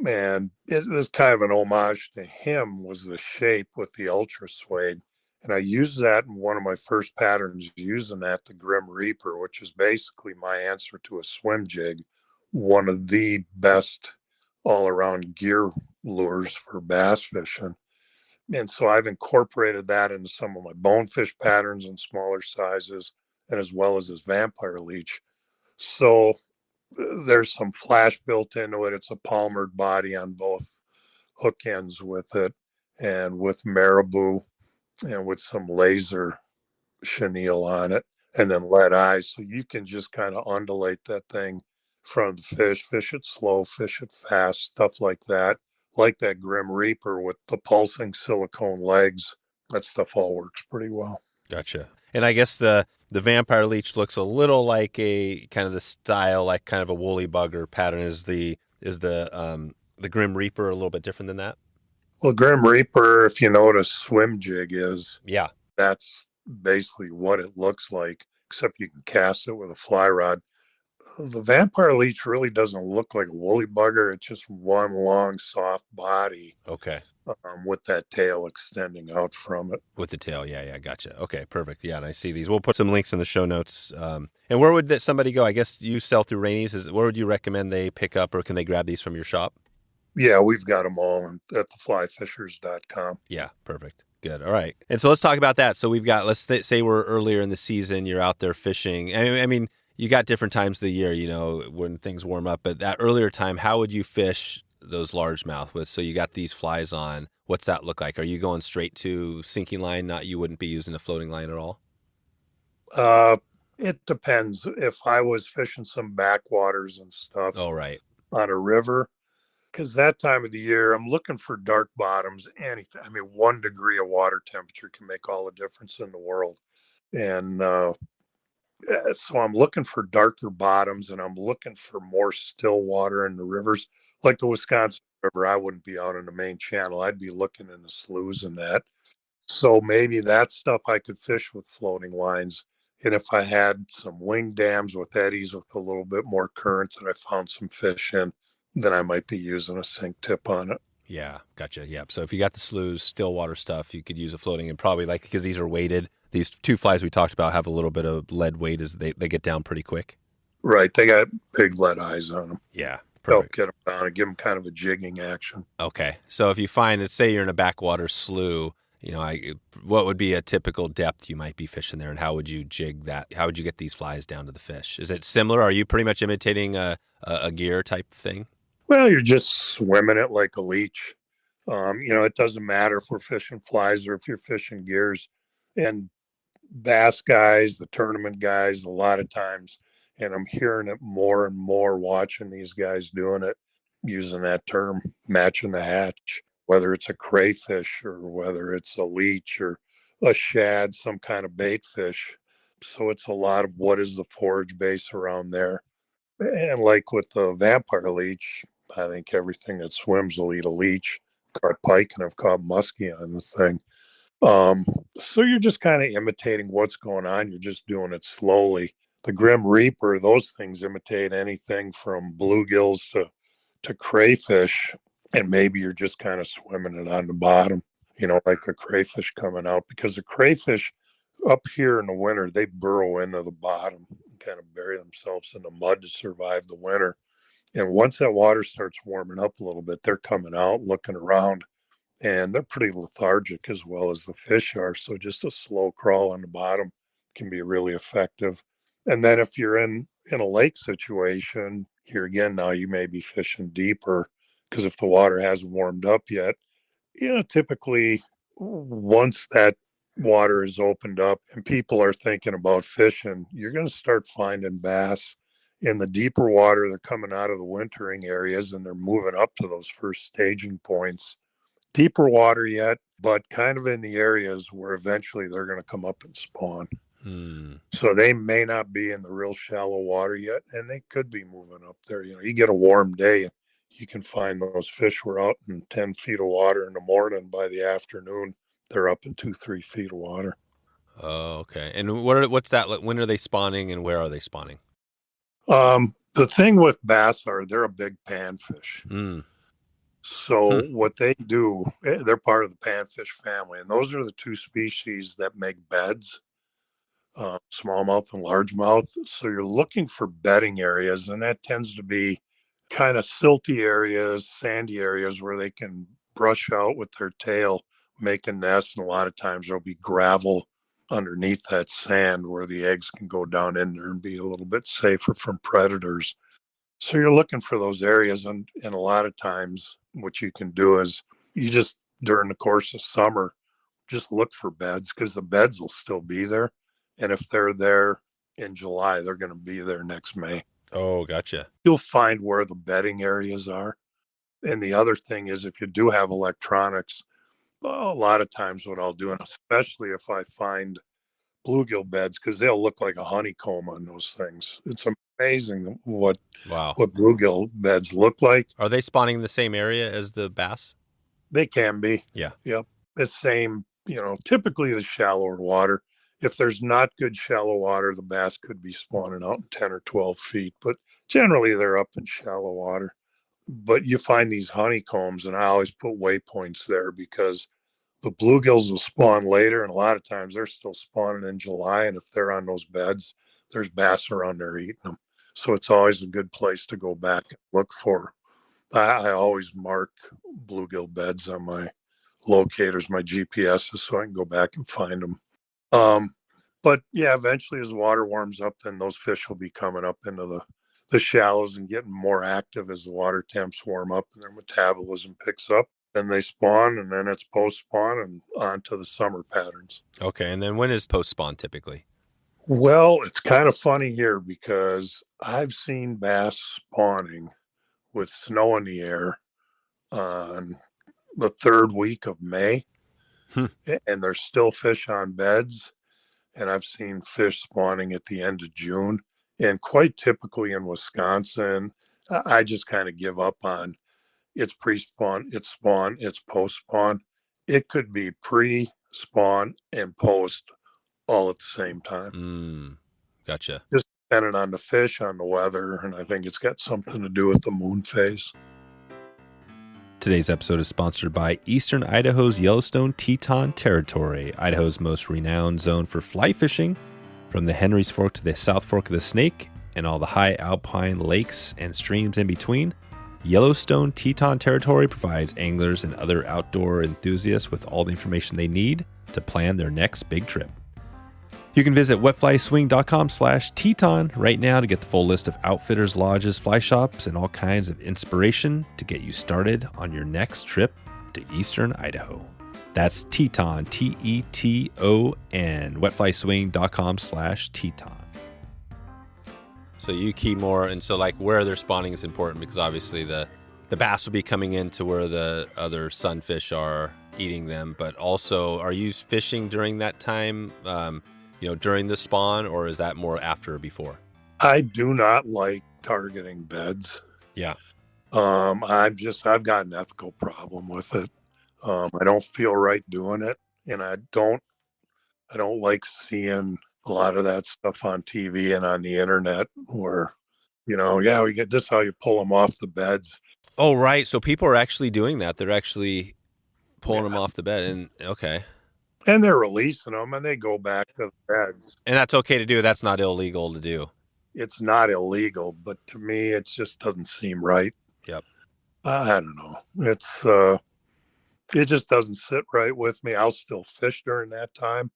And it was kind of an homage to him, was the shape with the ultra suede. And I used that in one of my first patterns, using that, the Grim Reaper, which is basically my answer to a swim jig, one of the best all-around gear lures for bass fishing. And so I've incorporated that into some of my bonefish patterns in smaller sizes, and as well as this Vampire Leech. So there's some flash built into it. It's a palmered body on both hook ends with it, and with marabou, and with some laser chenille on it, and then lead eyes. So you can just kind of undulate that thing from the fish it slow, fish it fast, stuff like that. Like that Grim Reaper with the pulsing silicone legs. That stuff all works pretty well. Gotcha. And I guess the Vampire Leech looks a little like a kind of the style, like kind of a woolly bugger pattern. Is the Grim Reaper a little bit different than that? Well, Grim Reaper, if you know what a swim jig is, yeah, that's basically what it looks like, except you can cast it with a fly rod. The Vampire Leech really doesn't look like a woolly bugger. It's just one long, soft body. Okay. With that tail extending out from it. With the tail, yeah, gotcha. Okay, perfect. Yeah, and I see these. We'll put some links in the show notes. And where would somebody go? I guess you sell through Rainey's. Where would you recommend they pick up, or can they grab these from your shop? Yeah, we've got them all at theflyfishers.com. Yeah, perfect. Good. All right. And so let's talk about that. So we've got, let's say we're earlier in the season, you're out there fishing. I mean, you got different times of the year, when things warm up, but that earlier time, how would you fish those largemouth with? So you got these flies on. What's that look like? Are you going straight to sinking line? You wouldn't be using a floating line at all? It depends. If I was fishing some backwaters and stuff. Oh, right. On a river, because that time of the year, I'm looking for dark bottoms. Anything. I mean, 1 degree of water temperature can make all the difference in the world. And so I'm looking for darker bottoms, and I'm looking for more still water in the rivers. Like the Wisconsin River, I wouldn't be out in the main channel. I'd be looking in the sloughs and that. So maybe that stuff I could fish with floating lines. And if I had some wing dams with eddies with a little bit more current that I found some fish in, then I might be using a sink tip on it. Yeah, gotcha. Yeah. So if you got the sloughs, still water stuff, you could use a floating, and probably because these are weighted. These 2 flies we talked about have a little bit of lead weight as they get down pretty quick. Right. They got big lead eyes on them. Yeah. Perfect. They'll get them down and give them kind of a jigging action. Okay. So if you find that, say you're in a backwater slough, what would be a typical depth you might be fishing there, and how would you jig that? How would you get these flies down to the fish? Is it similar? Are you pretty much imitating a gear type thing? Well, you're just swimming it like a leech. It doesn't matter if we're fishing flies or if you're fishing gears. And bass guys, the tournament guys, a lot of times, and I'm hearing it more and more watching these guys doing it, using that term, matching the hatch, whether it's a crayfish or whether it's a leech or a shad, some kind of bait fish. So it's a lot of what is the forage base around there. And like with the Vampire Leech, I think everything that swims will eat a leech. Caught pike and I've caught muskie on the thing. So you're just kind of imitating what's going on. You're just doing it slowly. The Grim Reaper, those things imitate anything from bluegills to crayfish. And maybe you're just kind of swimming it on the bottom, like a crayfish coming out, because the crayfish up here in the winter, they burrow into the bottom and kind of bury themselves in the mud to survive the winter. And once that water starts warming up a little bit, they're coming out, looking around, and they're pretty lethargic as well as the fish are. So just a slow crawl on the bottom can be really effective. And then if you're in a lake situation, here again, now you may be fishing deeper, because if the water hasn't warmed up yet, typically once that water is opened up and people are thinking about fishing, you're going to start finding bass in the deeper water. They're coming out of the wintering areas and they're moving up to those first staging points. Deeper water yet, but kind of in the areas where eventually they're going to come up and spawn. So they may not be in the real shallow water yet, and they could be moving up there. You get a warm day, you can find those fish were out in 10 feet of water in the morning. By the afternoon, they're up in 2-3 feet of water. Oh, okay. And what's that? When are they spawning, and where are they spawning? The thing with bass they're a big panfish. So what they do, they're part of the panfish family, and those are the two species that make beds, smallmouth and largemouth. So you're looking for bedding areas, and that tends to be kind of silty areas, sandy areas where they can brush out with their tail, make a nest, and a lot of times there'll be gravel underneath that sand where the eggs can go down in there and be a little bit safer from predators. So you're looking for those areas, and a lot of times what you can do is you just, during the course of summer, just look for beds, because the beds will still be there. And if they're there in July, they're going to be there next May. Oh, gotcha. You'll find where the bedding areas are. And the other thing is, if you do have electronics, a lot of times what I'll do, and especially if I find bluegill beds, because they'll look like a honeycomb on those things. It's amazing what bluegill beds look like. Are they spawning in the same area as the bass? They can be. Yeah. Yep. The same, typically the shallower water. If there's not good shallow water, the bass could be spawning out in 10 or 12 feet, but generally they're up in shallow water. But you find these honeycombs, and I always put waypoints there, because the bluegills will spawn later, and a lot of times they're still spawning in July. And if they're on those beds, there's bass around there eating them. So it's always a good place to go back and look for. I always mark bluegill beds on my locators, my GPSs, so I can go back and find them. But yeah, eventually as the water warms up, then those fish will be coming up into the shallows and getting more active as the water temps warm up and their metabolism picks up. Then they spawn, and then it's post-spawn and on to the summer patterns. Okay, and then when is post-spawn typically? Well, it's kind of funny here, because I've seen bass spawning with snow in the air on the third week of May, and there's still fish on beds. And I've seen fish spawning at the end of June. And quite typically in Wisconsin, I just kind of give up on it's pre-spawn, it's spawn, it's post-spawn. It could be pre-spawn and post all at the same time. Gotcha. Just depending on the fish, on the weather, and I think it's got something to do with the moon phase. Today's episode is sponsored by Eastern Idaho's Yellowstone Teton Territory, Idaho's most renowned zone for fly fishing, from the Henry's Fork to the South Fork of the Snake and all the high alpine lakes and streams in between. Yellowstone Teton Territory provides anglers and other outdoor enthusiasts with all the information they need to plan their next big trip. You can visit wetflyswing.com/Teton right now to get the full list of outfitters, lodges, fly shops, and all kinds of inspiration to get you started on your next trip to Eastern Idaho. That's Teton, Teton, wetflyswing.com/Teton. So you key more, and so like where they're spawning is important, because obviously the bass will be coming into where the other sunfish are eating them. But also, are you fishing during that time, during the spawn, or is that more after or before? I do not like targeting beds. Yeah. I've got an ethical problem with it. I don't feel right doing it, and I don't like seeing a lot of that stuff on TV and on the internet where, we get this, how you pull them off the beds. Oh, right. So people are actually doing that. They're actually pulling them off the bed. And okay. And they're releasing them, and they go back to the beds. And that's okay to do. That's not illegal to do. It's not illegal, but to me, it just doesn't seem right. Yep. I don't know. It just doesn't sit right with me. I'll still fish during that time,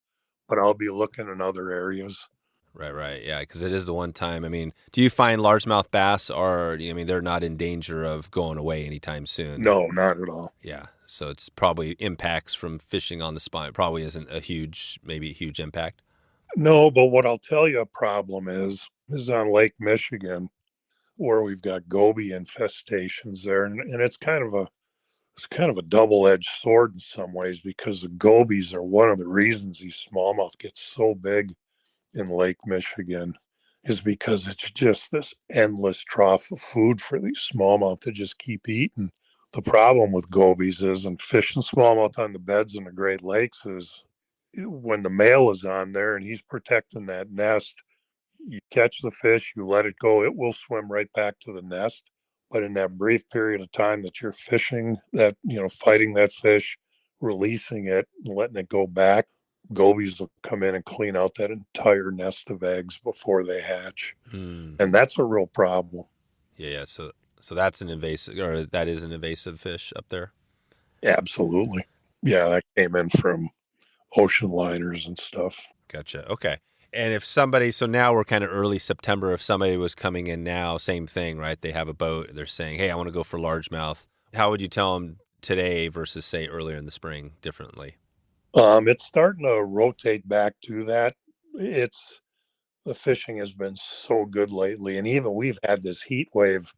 but I'll be looking in other areas. Right. Yeah, because it is the one time. I mean, do you find largemouth bass they're not in danger of going away anytime soon? No, not at all. Yeah. So it's probably impacts from fishing on the spawn. It probably isn't a huge impact. No, but what I'll tell you a problem is on Lake Michigan, where we've got goby infestations there. And it's kind of a double-edged sword in some ways, because the gobies are one of the reasons these smallmouth get so big in Lake Michigan, is because it's just this endless trough of food for these smallmouth to just keep eating. The problem with gobies is, and fishing smallmouth on the beds in the Great Lakes, is when the male is on there and he's protecting that nest, you catch the fish, you let it go, it will swim right back to the nest. But in that brief period of time that you're fishing, that, fighting that fish, releasing it and letting it go back, gobies will come in and clean out that entire nest of eggs before they hatch. And that's a real problem. Yeah. So that's an invasive, or that is an invasive fish up there. Absolutely. Yeah, that came in from ocean liners and stuff. Gotcha. Okay. And if somebody, so now we're kind of early September, if somebody was coming in now, same thing, right? They have a boat, they're saying, hey, I want to go for largemouth. How would you tell them today versus, say, earlier in the spring differently? It's starting to rotate back to that. The fishing has been so good lately. And even we've had this heat wave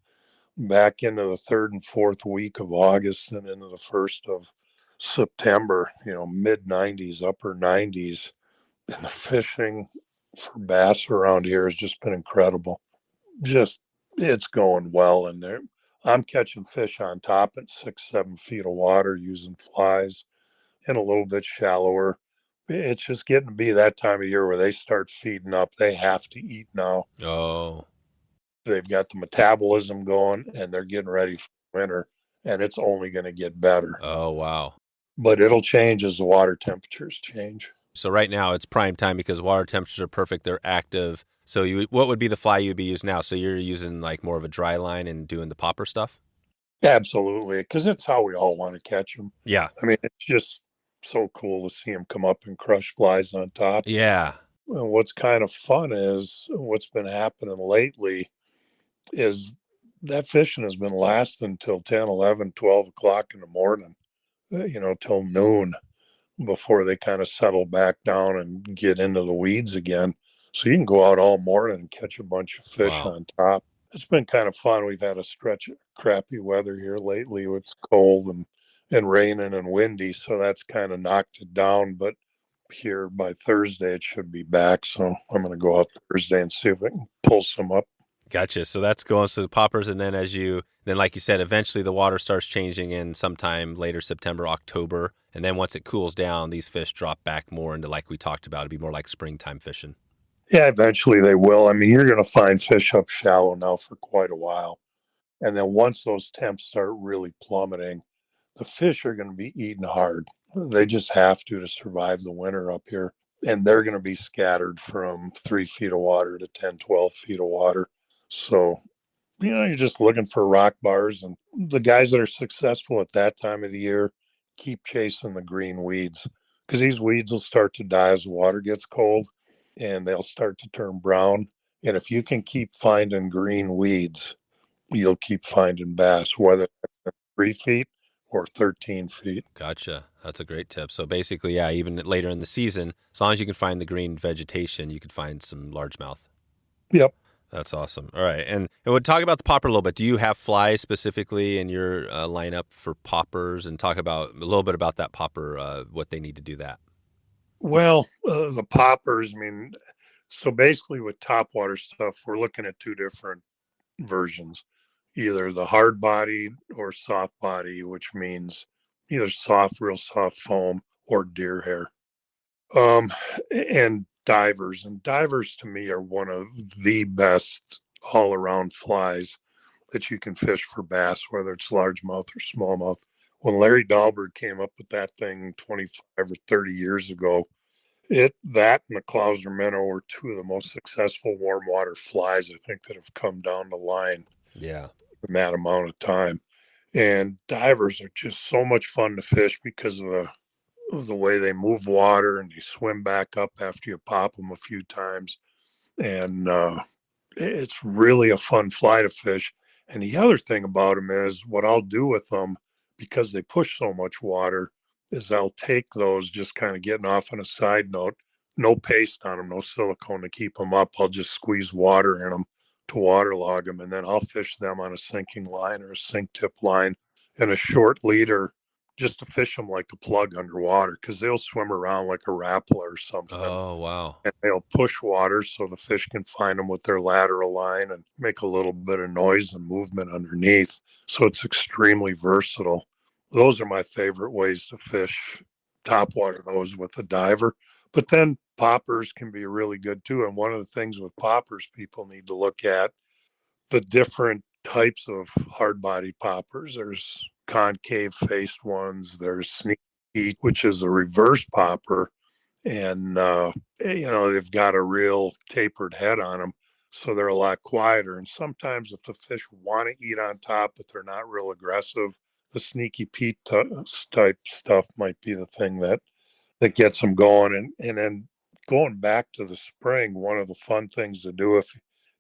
back into the third and fourth week of August and into the first of September, mid 90s, upper 90s. And the fishing for bass around here has just been incredible. It's going well in there. I'm catching fish on top at 6-7 feet of water using flies and a little bit shallower. It's just getting to be that time of year where they start feeding up. They have to eat now. Oh. They've got the metabolism going and they're getting ready for winter, and it's only going to get better. Oh, wow. But it'll change as the water temperatures change. So right now it's prime time because water temperatures are perfect. They're active. So what would be the fly you'd be using now? So you're using like more of a dry line and doing the popper stuff? Absolutely, because that's how we all want to catch them. Yeah. I mean, it's just so cool to see them come up and crush flies on top. Yeah. And what's kind of fun is what's been happening lately is that fishing has been lasting until 10, 11, 12 o'clock in the morning, till noon before they kind of settle back down and get into the weeds again. So you can go out all morning and catch a bunch of fish on top. It's been kind of fun. We've had a stretch of crappy weather here lately. It's cold and raining and windy, so that's kind of knocked it down. But here by Thursday, it should be back. So I'm going to go out Thursday and see if I can pull some up. Gotcha. So that's going to the poppers. And then like you said, eventually the water starts changing in sometime later September, October. And then once it cools down, these fish drop back more into, like we talked about, it'd be more like springtime fishing. Yeah, eventually they will. I mean, you're going to find fish up shallow now for quite a while. And then once those temps start really plummeting, the fish are going to be eating hard. They just have to survive the winter up here. And they're going to be scattered from 3 feet of water to 10, 12 feet of water. So, you're just looking for rock bars. And the guys that are successful at that time of the year keep chasing the green weeds, because these weeds will start to die as the water gets cold and they'll start to turn brown. And if you can keep finding green weeds, you'll keep finding bass, whether it's 3 feet or 13 feet. Gotcha. That's a great tip. So basically, yeah, even later in the season, as long as you can find the green vegetation, you could find some largemouth. Yep. That's awesome. All right. And we'll talk about the popper a little bit. Do you have flies specifically in your lineup for poppers? And talk about a little bit about that popper, what they need to do that. Well, the poppers, so basically with topwater stuff, we're looking at two different versions, either the hard body or soft body, which means either real soft foam or deer hair. And divers to me are one of the best all around flies that you can fish for bass, whether it's largemouth or smallmouth. When Larry Dahlberg came up with that thing 25 or 30 years ago, that and the Clouser minnow were two of the most successful warm water flies I think that have come down the line. Yeah, in that amount of time. And divers are just so much fun to fish because of the way they move water and they swim back up after you pop them a few times. And it's really a fun fly to fish. And the other thing about them is what I'll do with them, because they push so much water, is I'll take those, just kind of getting off on a side note, no paste on them, no silicone to keep them up. I'll just squeeze water in them to waterlog them, and then I'll fish them on a sinking line or a sink tip line and a short leader, just to fish them like a plug underwater, because they'll swim around like a rapala or something. Oh, wow. And they'll push water so the fish can find them with their lateral line and make a little bit of noise and movement underneath. So it's extremely versatile. Those are my favorite ways to fish topwater, those with a diver. But then poppers can be really good too. And one of the things with poppers, people need to look at the different types of hard body poppers. There's concave faced ones. There's sneaky Pete, which is a reverse popper. And, they've got a real tapered head on them. So they're a lot quieter. And sometimes if the fish want to eat on top, but they're not real aggressive, the sneaky Pete type stuff might be the thing that gets them going. And then going back to the spring, one of the fun things to do if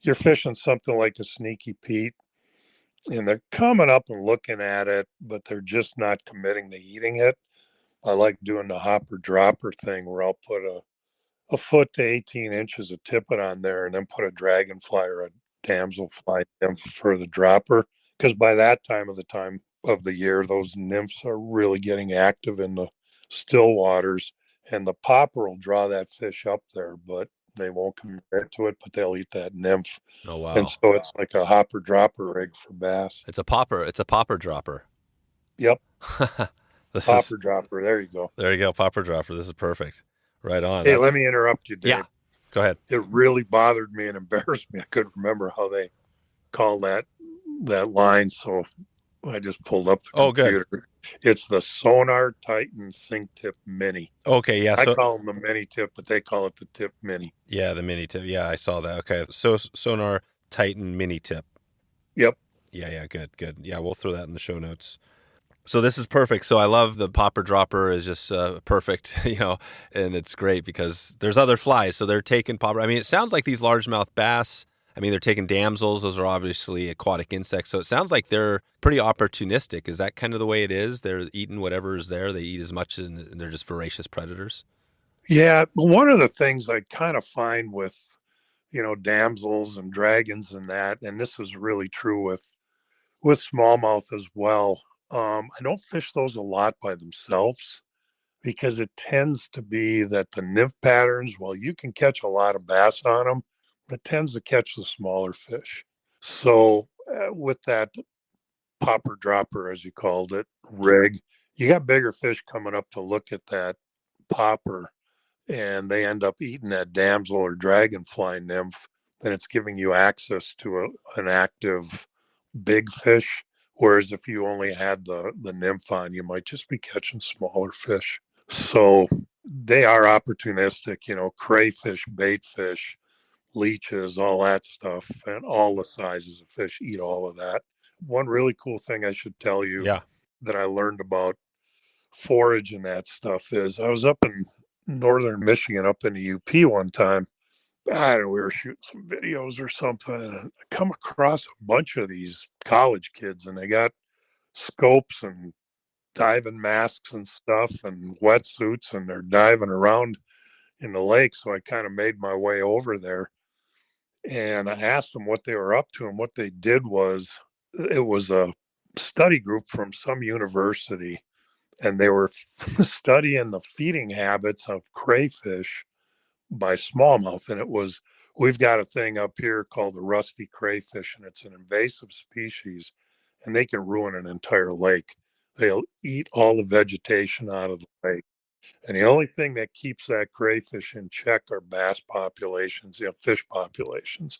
you're fishing something like a sneaky Pete and they're coming up and looking at it, but they're just not committing to eating it. I like doing the hopper dropper thing where I'll put a foot to 18 inches of tippet on there and then put a dragonfly or a damselfly nymph for the dropper. Because by that time of the year, those nymphs are really getting active in the still waters, and the popper will draw that fish up there, but they won't commit to it, but they'll eat that nymph. Oh, wow. And so it's like a hopper dropper rig for bass. It's a popper dropper. Yep. Popper dropper. There you go. There you go. Popper dropper. This is perfect. Right on. Hey, let me interrupt you, Dave. Yeah. Go ahead. It really bothered me and embarrassed me. I couldn't remember how they call that line, so I just pulled up the computer. Good. It's the Sonar Titan Sink Tip Mini. Okay, yeah. I call them the mini tip, but they call it the tip mini. Yeah, the mini tip. Yeah, I saw that. Okay, so Sonar Titan Mini Tip. Yep. Yeah, good. Yeah, we'll throw that in the show notes. So this is perfect. So I love the popper dropper is just perfect, and it's great because there's other flies. So they're taking popper. I mean, it sounds like these largemouth bass, they're taking damsels. Those are obviously aquatic insects. So it sounds like they're pretty opportunistic. Is that kind of the way it is? They're eating whatever is there. They eat as much and they're just voracious predators. Yeah. One of the things I kind of find with, damsels and dragons and that, and this is really true with smallmouth as well. I don't fish those a lot by themselves because it tends to be that the nymph patterns, while you can catch a lot of bass on them, it tends to catch the smaller fish. So with that popper dropper, as you called it, rig, you got bigger fish coming up to look at that popper, and they end up eating that damsel or dragonfly nymph. Then it's giving you access to an active big fish. Whereas if you only had the nymph on, you might just be catching smaller fish. So they are opportunistic, crayfish, baitfish, leeches, all that stuff, and all the sizes of fish eat all of that. One really cool thing I should tell you that I learned about forage and that stuff is I was up in northern Michigan, up in the UP one time. I don't know, we were shooting some videos or something, and I come across a bunch of these college kids, and they got scopes and diving masks and stuff and wetsuits, and they're diving around in the lake. So I kind of made my way over there, and I asked them what they were up to, and what they did was it was a study group from some university, and they were studying the feeding habits of crayfish by smallmouth. And it was, we've got a thing up here called the rusty crayfish, and it's an invasive species, and they can ruin an entire lake. They'll eat all the vegetation out of the lake. And the only thing that keeps that crayfish in check are bass populations, fish populations.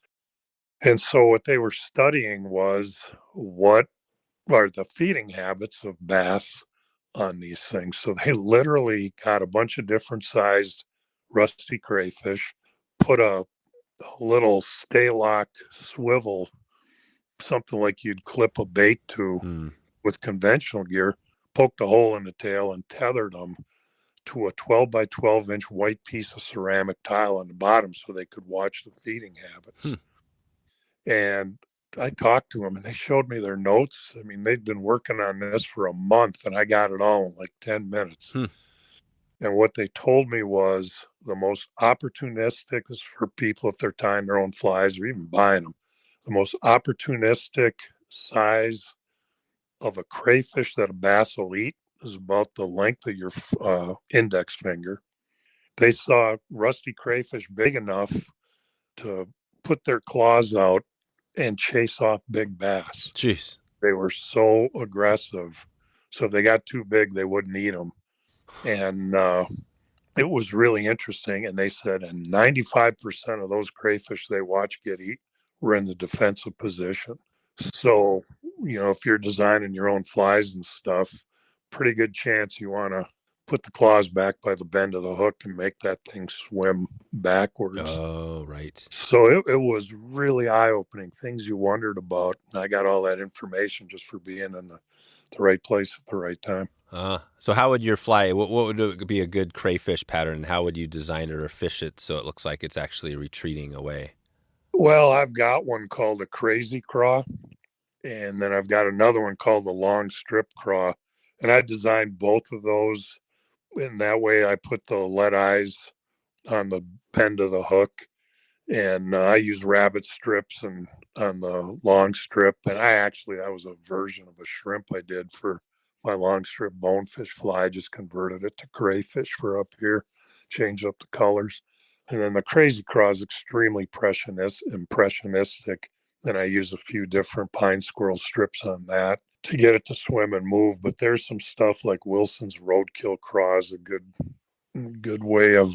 And so what they were studying was what are the feeding habits of bass on these things. So they literally got a bunch of different sized rusty crayfish, put a little stay lock swivel, something like you'd clip a bait to with conventional gear, poked a hole in the tail and tethered them to a 12 by 12 inch white piece of ceramic tile on the bottom so they could watch the feeding habits. And I talked to them, and they showed me their notes. They'd been working on this for a month, and I got it all in like 10 minutes. And what they told me was the most opportunistic is for people if they're tying their own flies or even buying them. The most opportunistic size of a crayfish that a bass will eat is about the length of your index finger. They saw rusty crayfish big enough to put their claws out and chase off big bass. Jeez. They were so aggressive. So if they got too big, they wouldn't eat them. And it was really interesting. And they said, and 95% of those crayfish they watched get eat were in the defensive position. So, if you're designing your own flies and stuff, pretty good chance you want to put the claws back by the bend of the hook and make that thing swim backwards. Oh, right. So it was really eye-opening, things you wondered about. And I got all that information just for being in the right place at the right time. So how would your fly, what would be a good crayfish pattern? How would you design it or fish it so it looks like it's actually retreating away? Well, I've got one called a Crazi Craw, and then I've got another one called the Long Strip Craw. And I designed both of those. And that way I put the lead eyes on the bend of the hook. And I use rabbit strips and on the long strip. And that was a version of a shrimp I did for my long strip bonefish fly. I just converted it to crayfish for up here, changed up the colors. And then the Crazi Craw is extremely impressionistic. And I use a few different pine squirrel strips on that to get it to swim and move. But there's some stuff like Wilson's Roadkill Craw is a good way of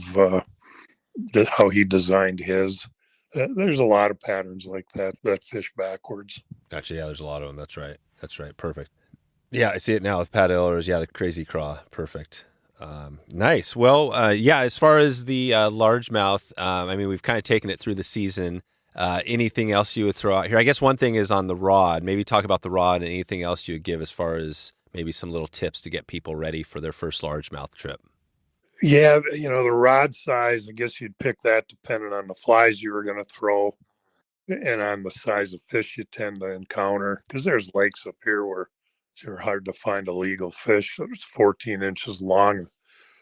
how he designed his. There's a lot of patterns like that fish backwards. Gotcha. Yeah, there's a lot of them. That's right. Perfect. Yeah, I see it now with Pat Ehlers. Yeah, the Crazi Craw. Perfect. Nice. Well, as far as the largemouth, we've kind of taken it through the season. Anything else you would throw out here? I guess one thing is on the rod. Maybe talk about the rod and anything else you would give as far as maybe some little tips to get people ready for their first largemouth trip. Yeah, the rod size, I guess you'd pick that depending on the flies you were going to throw and on the size of fish you tend to encounter. Because there's lakes up here where it's hard to find a legal fish. So it's 14 inches long.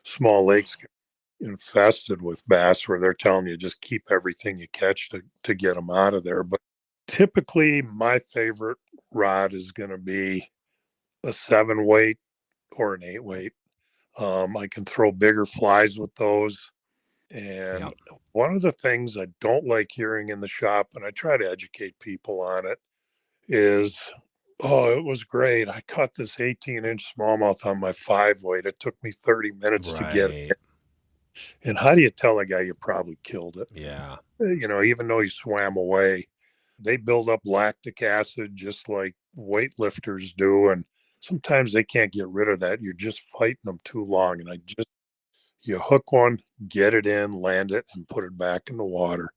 Small lakes get infested with bass where they're telling you just keep everything you catch to get them out of there. But typically my favorite rod is going to be a 7-weight or an 8-weight. I can throw bigger flies with those. And one of the things I don't like hearing in the shop, and I try to educate people on it, is, oh, it was great. I caught this 18-inch smallmouth on my 5-weight. It took me 30 minutes to get it. And how do you tell a guy you probably killed it? Yeah. Even though he swam away, they build up lactic acid just like weightlifters do. And sometimes they can't get rid of that. You're just fighting them too long. And you hook one, get it in, land it, and put it back in the water.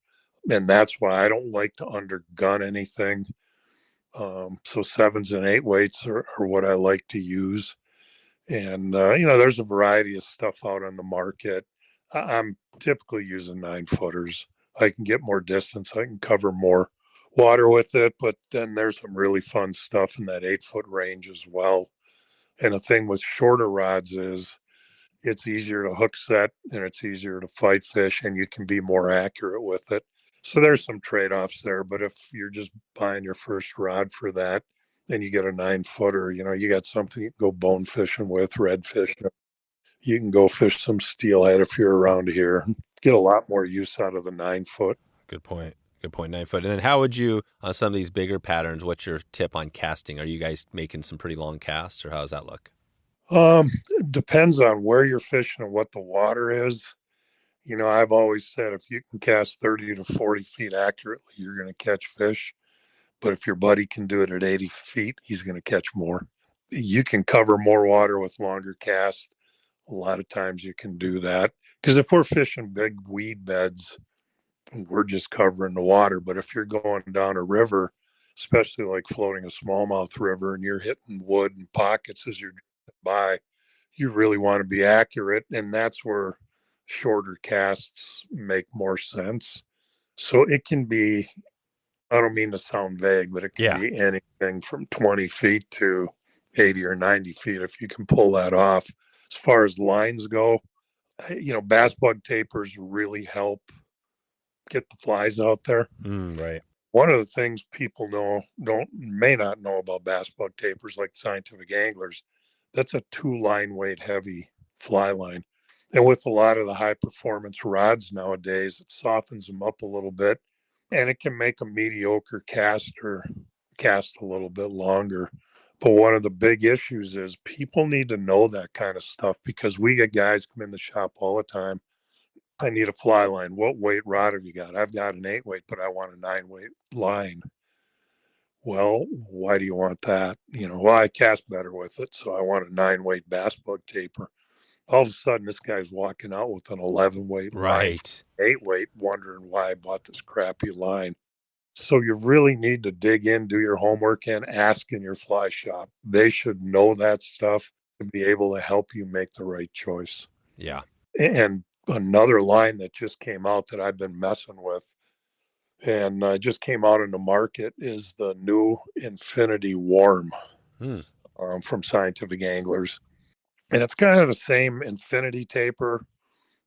And that's why I don't like to undergun anything. So 7s and 8-weights are what I like to use. And, there's a variety of stuff out on the market. I'm typically using 9-footers. I can get more distance. I can cover more water with it, but then there's some really fun stuff in that 8-foot range as well. And the thing with shorter rods is it's easier to hook set and it's easier to fight fish and you can be more accurate with it. So there's some trade-offs there, but if you're just buying your first rod for that and you get a 9-footer, you got something you can go bone fishing with, redfish. You can go fish some steelhead if you're around here. Get a lot more use out of the 9-foot. Good point. 9-foot. And then how would you, on some of these bigger patterns, what's your tip on casting? Are you guys making some pretty long casts or how does that look? It depends on where you're fishing and what the water is. I've always said if you can cast 30 to 40 feet accurately, you're going to catch fish. But if your buddy can do it at 80 feet, he's going to catch more. You can cover more water with longer casts. A lot of times you can do that. Because if we're fishing big weed beds, we're just covering the water. But if you're going down a river, especially like floating a smallmouth river and you're hitting wood and pockets as you're driving by, you really want to be accurate. And that's where shorter casts make more sense. So it can be, I don't mean to sound vague, but it can be anything from 20 feet to 80 or 90 feet if you can pull that off. As far as lines go, bass bug tapers really help get the flies out there. Right. One of the things people may not know about bass bug tapers, like scientific anglers, that's a 2-line weight heavy fly line. And with a lot of the high performance rods nowadays, it softens them up a little bit and it can make a mediocre caster cast a little bit longer. But one of the big issues is people need to know that kind of stuff because we get guys come in the shop all the time. I need a fly line. What weight rod have you got? I've got an 8-weight, but I want a 9-weight line. Well, why do you want that? Well, I cast better with it, so I want a 9-weight bass bug taper. All of a sudden, this guy's walking out with an 11-weight line, Right. 8-weight, wondering why I bought this crappy line. So you really need to dig in, do your homework, and ask in your fly shop. They should know that stuff to be able to help you make the right choice. Yeah. And another line that just came out that I've been messing with and just came out in the market is the new Infinity Worm from Scientific Anglers. And it's kind of the same Infinity taper,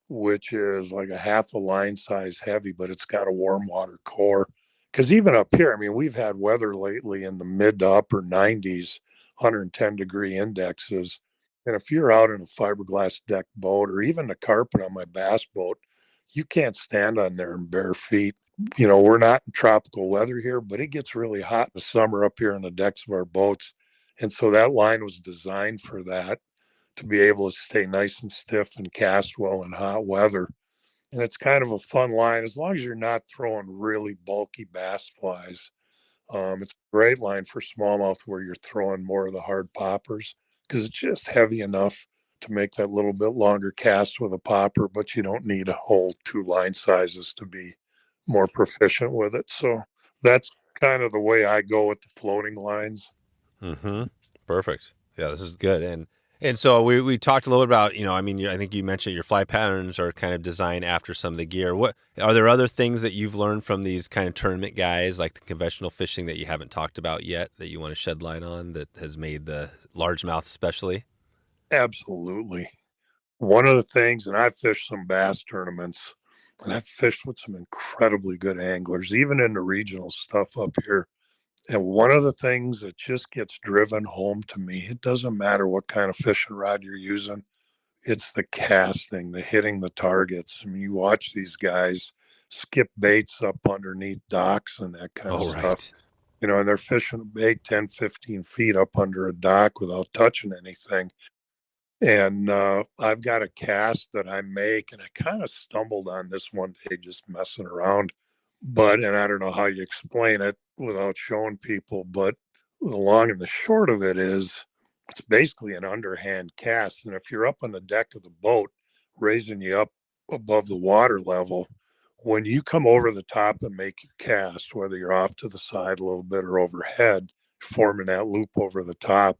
which is like a half a line size heavy, but it's got a warm water core. Because even up here, I mean, we've had weather lately in the mid to upper 90s, 110-degree indexes. And if you're out in a fiberglass deck boat or even the carpet on my bass boat, you can't stand on there in bare feet. We're not in tropical weather here, but it gets really hot in the summer up here on the decks of our boats. And so that line was designed for that, to be able to stay nice and stiff and cast well in hot weather. And it's kind of a fun line as long as you're not throwing really bulky bass flies. It's a great line for smallmouth where you're throwing more of the hard poppers because it's just heavy enough to make that little bit longer cast with a popper, but you don't need a whole 2 line sizes to be more proficient with it. So that's kind of the way I go with the floating lines. Perfect. Yeah, this is good. And so we talked a little bit about, I think you mentioned your fly patterns are kind of designed after some of the gear. What are there other things that you've learned from these kind of tournament guys, like the conventional fishing, that you haven't talked about yet that you want to shed light on that has made the largemouth especially? Absolutely. One of the things, and I've fished some bass tournaments, and I've fished with some incredibly good anglers, even in the regional stuff up here. And one of the things that just gets driven home to me, it doesn't matter what kind of fishing rod you're using, it's the casting, the hitting the targets. I mean, you watch these guys skip baits up underneath docks and that kind of stuff. Right. And they're fishing a bait 10, 15 feet up under a dock without touching anything. And I've got a cast that I make, and I kind of stumbled on this one day just messing around. And I don't know how you explain it without showing people, but the long and the short of it is it's basically an underhand cast. And if you're up on the deck of the boat, raising you up above the water level, when you come over the top and make your cast, whether you're off to the side a little bit or overhead, forming that loop over the top,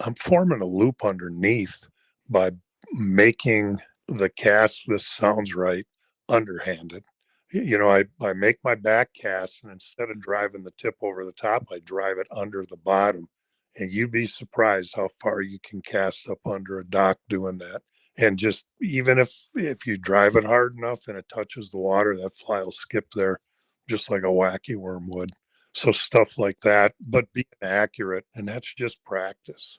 I'm forming a loop underneath by making the cast, this sounds right, underhanded. I make my back cast, and instead of driving the tip over the top, I drive it under the bottom. And you'd be surprised how far you can cast up under a dock doing that. And just even if you drive it hard enough and it touches the water, that fly will skip there just like a wacky worm would. So stuff like that, but being accurate, and that's just practice.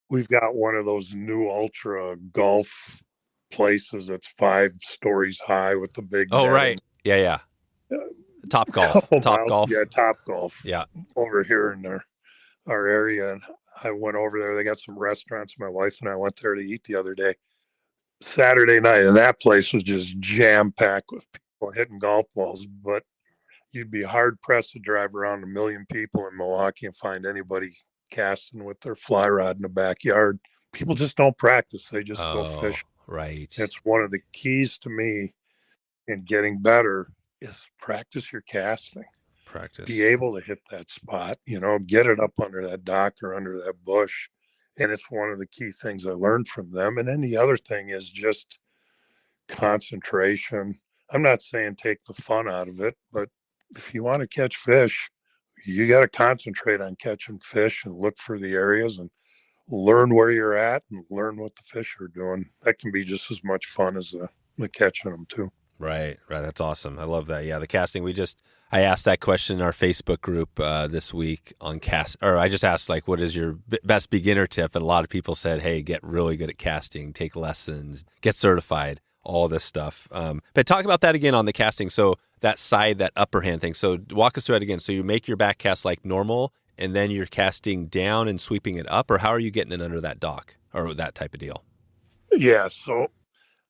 We've got one of those new ultra golf places that's 5 stories high with the big Oh, net. right. Yeah. Top Golf. Yeah, Top Golf. Yeah. Over here in our area. And I went over there. They got some restaurants. My wife and I went there to eat the other day, Saturday night. And that place was just jam-packed with people hitting golf balls. But you'd be hard-pressed to drive around 1 million people in Milwaukee and find anybody casting with their fly rod in the backyard. People just don't practice. They just go fish. Right. It's one of the keys to me in getting better is practice your casting. Practice. Be able to hit that spot, get it up under that dock or under that bush. And it's one of the key things I learned from them. And then the other thing is just concentration. I'm not saying take the fun out of it, but if you want to catch fish, you got to concentrate on catching fish and look for the areas and learn where you're at and learn what the fish are doing. That can be just as much fun as the catching them too. Right. That's awesome. I love that. Yeah, the casting. I asked that question in our Facebook group this week on I just asked, like, what is your best beginner tip? And a lot of people said, hey, get really good at casting, take lessons, get certified, all this stuff. But talk about that again on the casting. So that side, that upper hand thing. So walk us through it again. So you make your back cast like normal, and then you're casting down and sweeping it up, or how are you getting it under that dock or that type of deal? Yeah. So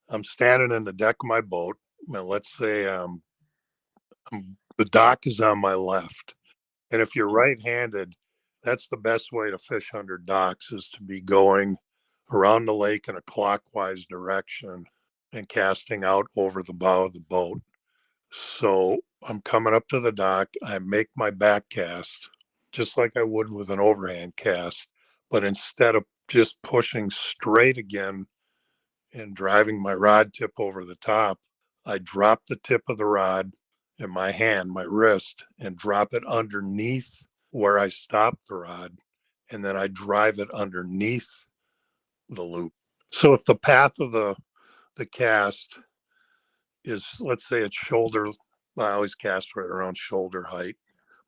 I'm standing in the deck of my boat. Now, let's say the dock is on my left, And if you're right-handed, that's the best way to fish under docks, is to be going around the lake in a clockwise direction and casting out over the bow of the boat. So I'm coming up to the dock. I make my back cast just like I would with an overhand cast, but instead of just pushing straight again and driving my rod tip over the top, I drop the tip of the rod in my hand, my wrist, and drop it underneath where I stop the rod. And then I drive it underneath the loop. So if the path of the cast is, let's say it's shoulder, I always cast right around shoulder height,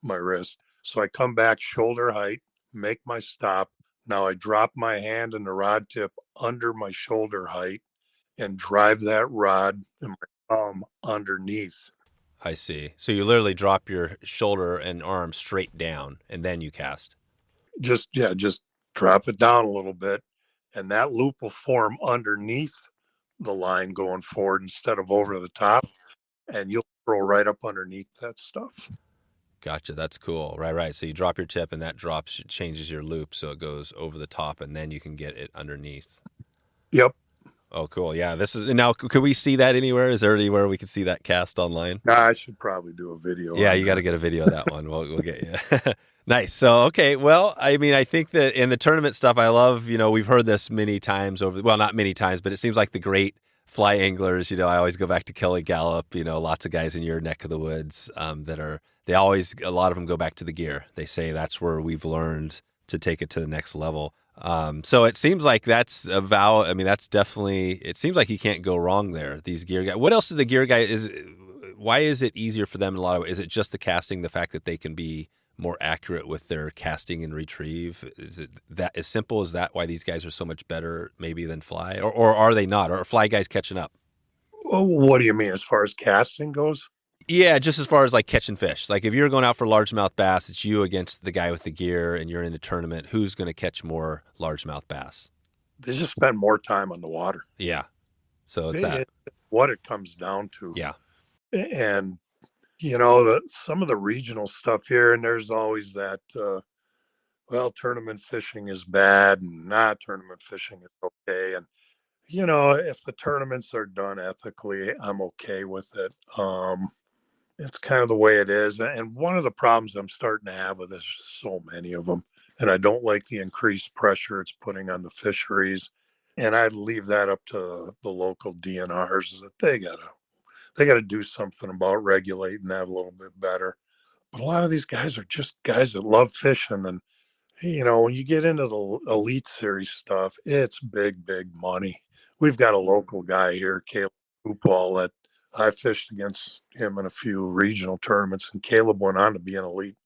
my wrist. So I come back shoulder height, make my stop. Now I drop my hand and the rod tip under my shoulder height and drive that rod and my thumb underneath. I see. So you literally drop your shoulder and arm straight down, and then you cast. Just drop it down a little bit, and that loop will form underneath the line going forward instead of over the top, and you'll throw right up underneath that stuff. Gotcha. That's cool. Right. So you drop your tip, and that changes your loop, so it goes over the top, and then you can get it underneath. Yep. Oh, cool. Yeah. Now, could we see that anywhere? Is there anywhere we can see that cast online? Nah, I should probably do a video. Yeah, you got to get a video of that one. We'll get you. Nice. So, okay. Well, I mean, I think that in the tournament stuff, I love, we've heard this many times not many times, but it seems like the great fly anglers, I always go back to Kelly Gallup, lots of guys in your neck of the woods a lot of them go back to the gear. They say that's where we've learned to take it to the next level. So it seems like that's a vow. I mean, that's definitely, it seems like you can't go wrong there. These gear guys, what else did the gear guy why is it easier for them in a lot of ways? Is it just the casting, the fact that they can be more accurate with their casting and retrieve? Is it that as simple as that, why these guys are so much better maybe than fly, or are they not? Or are fly guys catching up? Well, what do you mean as far as casting goes? Yeah, just as far as like catching fish. Like if you're going out for largemouth bass, it's you against the guy with the gear and you're in a tournament, who's going to catch more largemouth bass? They just spend more time on the water. Yeah. So it's what it comes down to. Yeah. And some of the regional stuff here, and there's always that, tournament fishing is bad and not tournament fishing is okay. And, if the tournaments are done ethically, I'm okay with it. It's kind of the way it is. And one of the problems I'm starting to have with this, so many of them, and I don't like the increased pressure it's putting on the fisheries. And I'd leave that up to the local DNRs that they got to do something about regulating that a little bit better. But a lot of these guys are just guys that love fishing. And, when you get into the elite series stuff, it's big money. We've got a local guy here, Caleb Hoopall, that I fished against him in a few regional tournaments, and Caleb went on to be an elite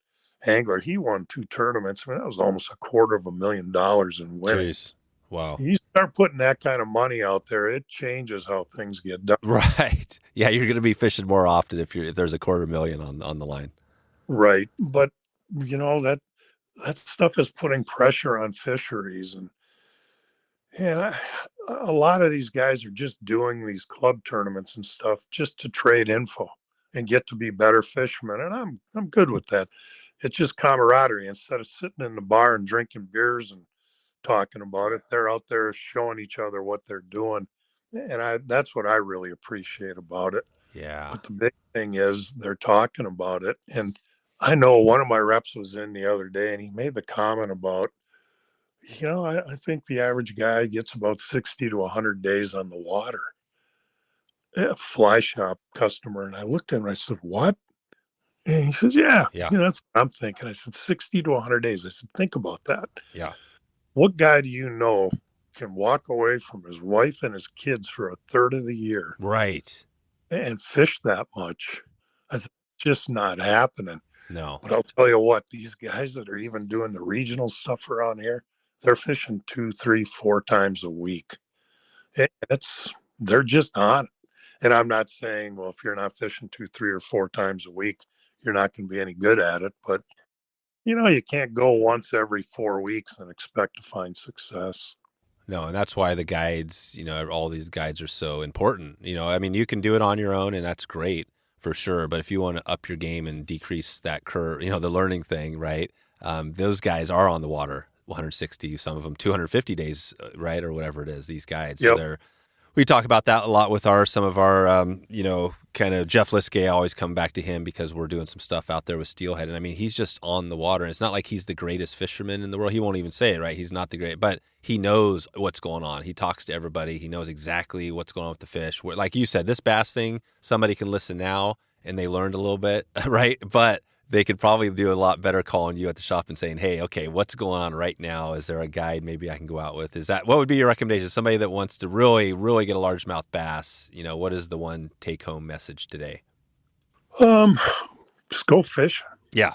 angler. He won 2 tournaments. I mean, that was almost $250,000 in winnings. Jeez. Wow. You start putting that kind of money out there, it changes how things get done. Right. Yeah, you're going to be fishing more often if there's $250,000 on the line. Right. But that stuff is putting pressure on fisheries, and a lot of these guys are just doing these club tournaments and stuff just to trade info and get to be better fishermen. And I'm good with that. It's just camaraderie. Instead of sitting in the bar and drinking beers and talking about it, they're out there showing each other what they're doing. And that's what I really appreciate about it. Yeah. But the big thing is they're talking about it. And I know one of my reps was in the other day, and he made the comment about, I think the average guy gets about 60 to 100 days on the water. A fly shop customer. And I looked at him and I said, what? And he says, yeah. That's what I'm thinking. I said, 60 to 100 days. I said, think about that. Yeah. What guy do you know can walk away from his wife and his kids for a third of the year? Right. And fish that much? I said, just not happening. No. But I'll tell you what, these guys that are even doing the regional stuff around here, they're fishing 2, 3, 4 times a week. They're just on it. And I'm not saying, well, if you're not fishing 2, 3, or 4 times a week, you're not going to be any good at it. But, you can't go once every 4 weeks and expect to find success. No, and that's why the guides, all these guides are so important. I mean, you can do it on your own, and that's great for sure. But if you want to up your game and decrease that curve, the learning thing, right? Those guys are on the water 160, some of them 250 days, right? Or whatever it is, these guides. Yep. So we talk about that a lot with some of our, kind of Jeff Liskay. I always come back to him because we're doing some stuff out there with steelhead. And I mean, he's just on the water. And it's not like he's the greatest fisherman in the world. He won't even say it, right? He's not the great, but he knows what's going on. He talks to everybody. He knows exactly what's going on with the fish. Like you said, this bass thing, somebody can listen now and they learned a little bit, right? But they could probably do a lot better calling you at the shop and saying, hey, okay, what's going on right now? Is there a guide maybe I can go out with? What would be your recommendation? Somebody that wants to really, really get a largemouth bass, what is the one take-home message today? Just go fishing. Yeah.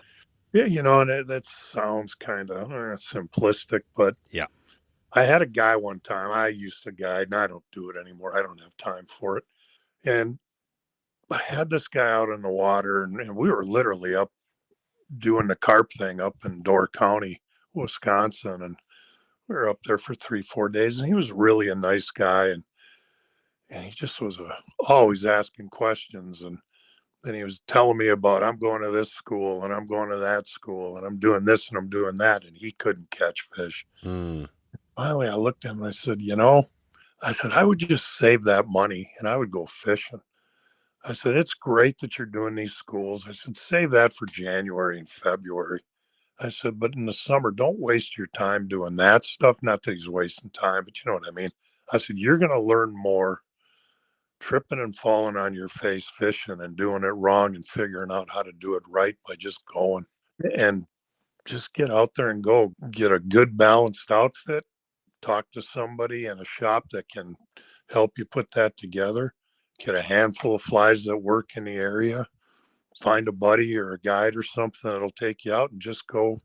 Yeah, and that sounds kind of simplistic, but yeah. I had a guy one time, I used to guide, and I don't do it anymore. I don't have time for it. And I had this guy out in the water, and we were literally up doing the carp thing up in Door County, Wisconsin. And we were up there for 3-4 days, and he was really a nice guy. And he just was always asking questions. And then he was telling me about, I'm going to this school and I'm going to that school and I'm doing this and I'm doing that. And he couldn't catch fish. Finally, I looked at him and I said, I would just save that money and I would go fishing. I said, it's great that you're doing these schools. I said, save that for January and February. I said, but in the summer, don't waste your time doing that stuff. Not that he's wasting time, but you know what I mean? I said, you're going to learn more tripping and falling on your face fishing and doing it wrong and figuring out how to do it right by just going. And just get out there and go. Get a good balanced outfit. Talk to somebody in a shop that can help you put that together. Get a handful of flies that work in the area, find a buddy or a guide or something that'll take you out and just go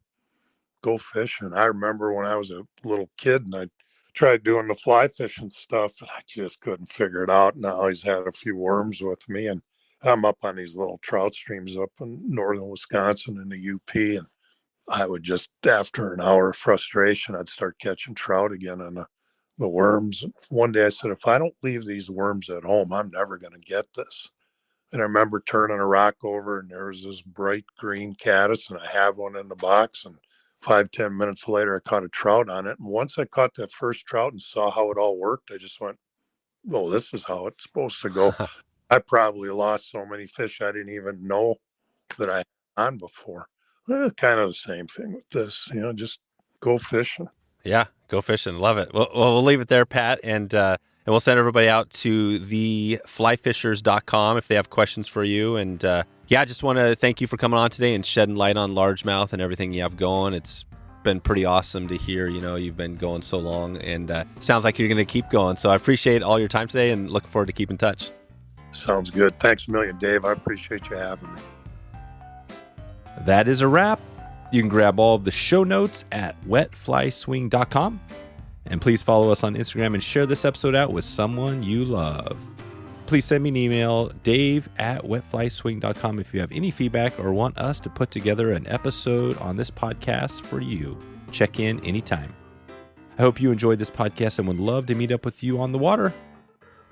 fishing. I remember when I was a little kid and I tried doing the fly fishing stuff and I just couldn't figure it out. And I always had a few worms with me, and I'm up on these little trout streams up in northern Wisconsin in the UP, and I would just, after an hour of frustration, I'd start catching trout again on the worms. One day I said, if I don't leave these worms at home, I'm never going to get this. And I remember turning a rock over and there was this bright green caddis, and I have one in the box, and 5-10 minutes later I caught a trout on it. And once I caught that first trout and saw how it all worked, I just went, oh, this is how it's supposed to go. I probably lost so many fish I didn't even know that I had on before. Well, kind of the same thing with this, just go fishing. Yeah, go fishing. Love it. Well, we'll leave it there, Pat, and we'll send everybody out to theflyfishers.com if they have questions for you. And I just want to thank you for coming on today and shedding light on largemouth and everything you have going. It's been pretty awesome to hear, you've been going so long, and sounds like you're going to keep going. So I appreciate all your time today and looking forward to keep in touch. Sounds good. Thanks a million, Dave. I appreciate you having me. That is a wrap. You can grab all of the show notes at wetflyswing.com. And please follow us on Instagram and share this episode out with someone you love. Please send me an email, dave@wetflyswing.com, if you have any feedback or want us to put together an episode on this podcast for you. Check in anytime. I hope you enjoyed this podcast and would love to meet up with you on the water.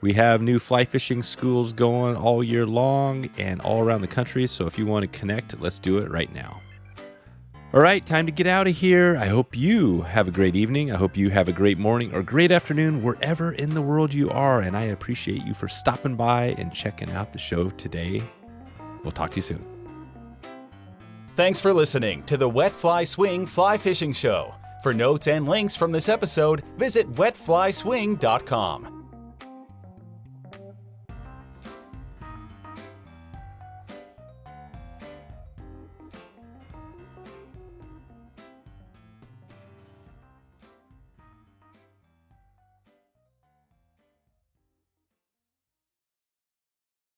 We have new fly fishing schools going all year long and all around the country, so if you want to connect, let's do it right now. All right, time to get out of here. I hope you have a great evening. I hope you have a great morning or great afternoon wherever in the world you are, and I appreciate you for stopping by and checking out the show today. We'll talk to you soon. Thanks for listening to the Wet Fly Swing Fly Fishing Show. For notes and links from this episode, visit wetflyswing.com.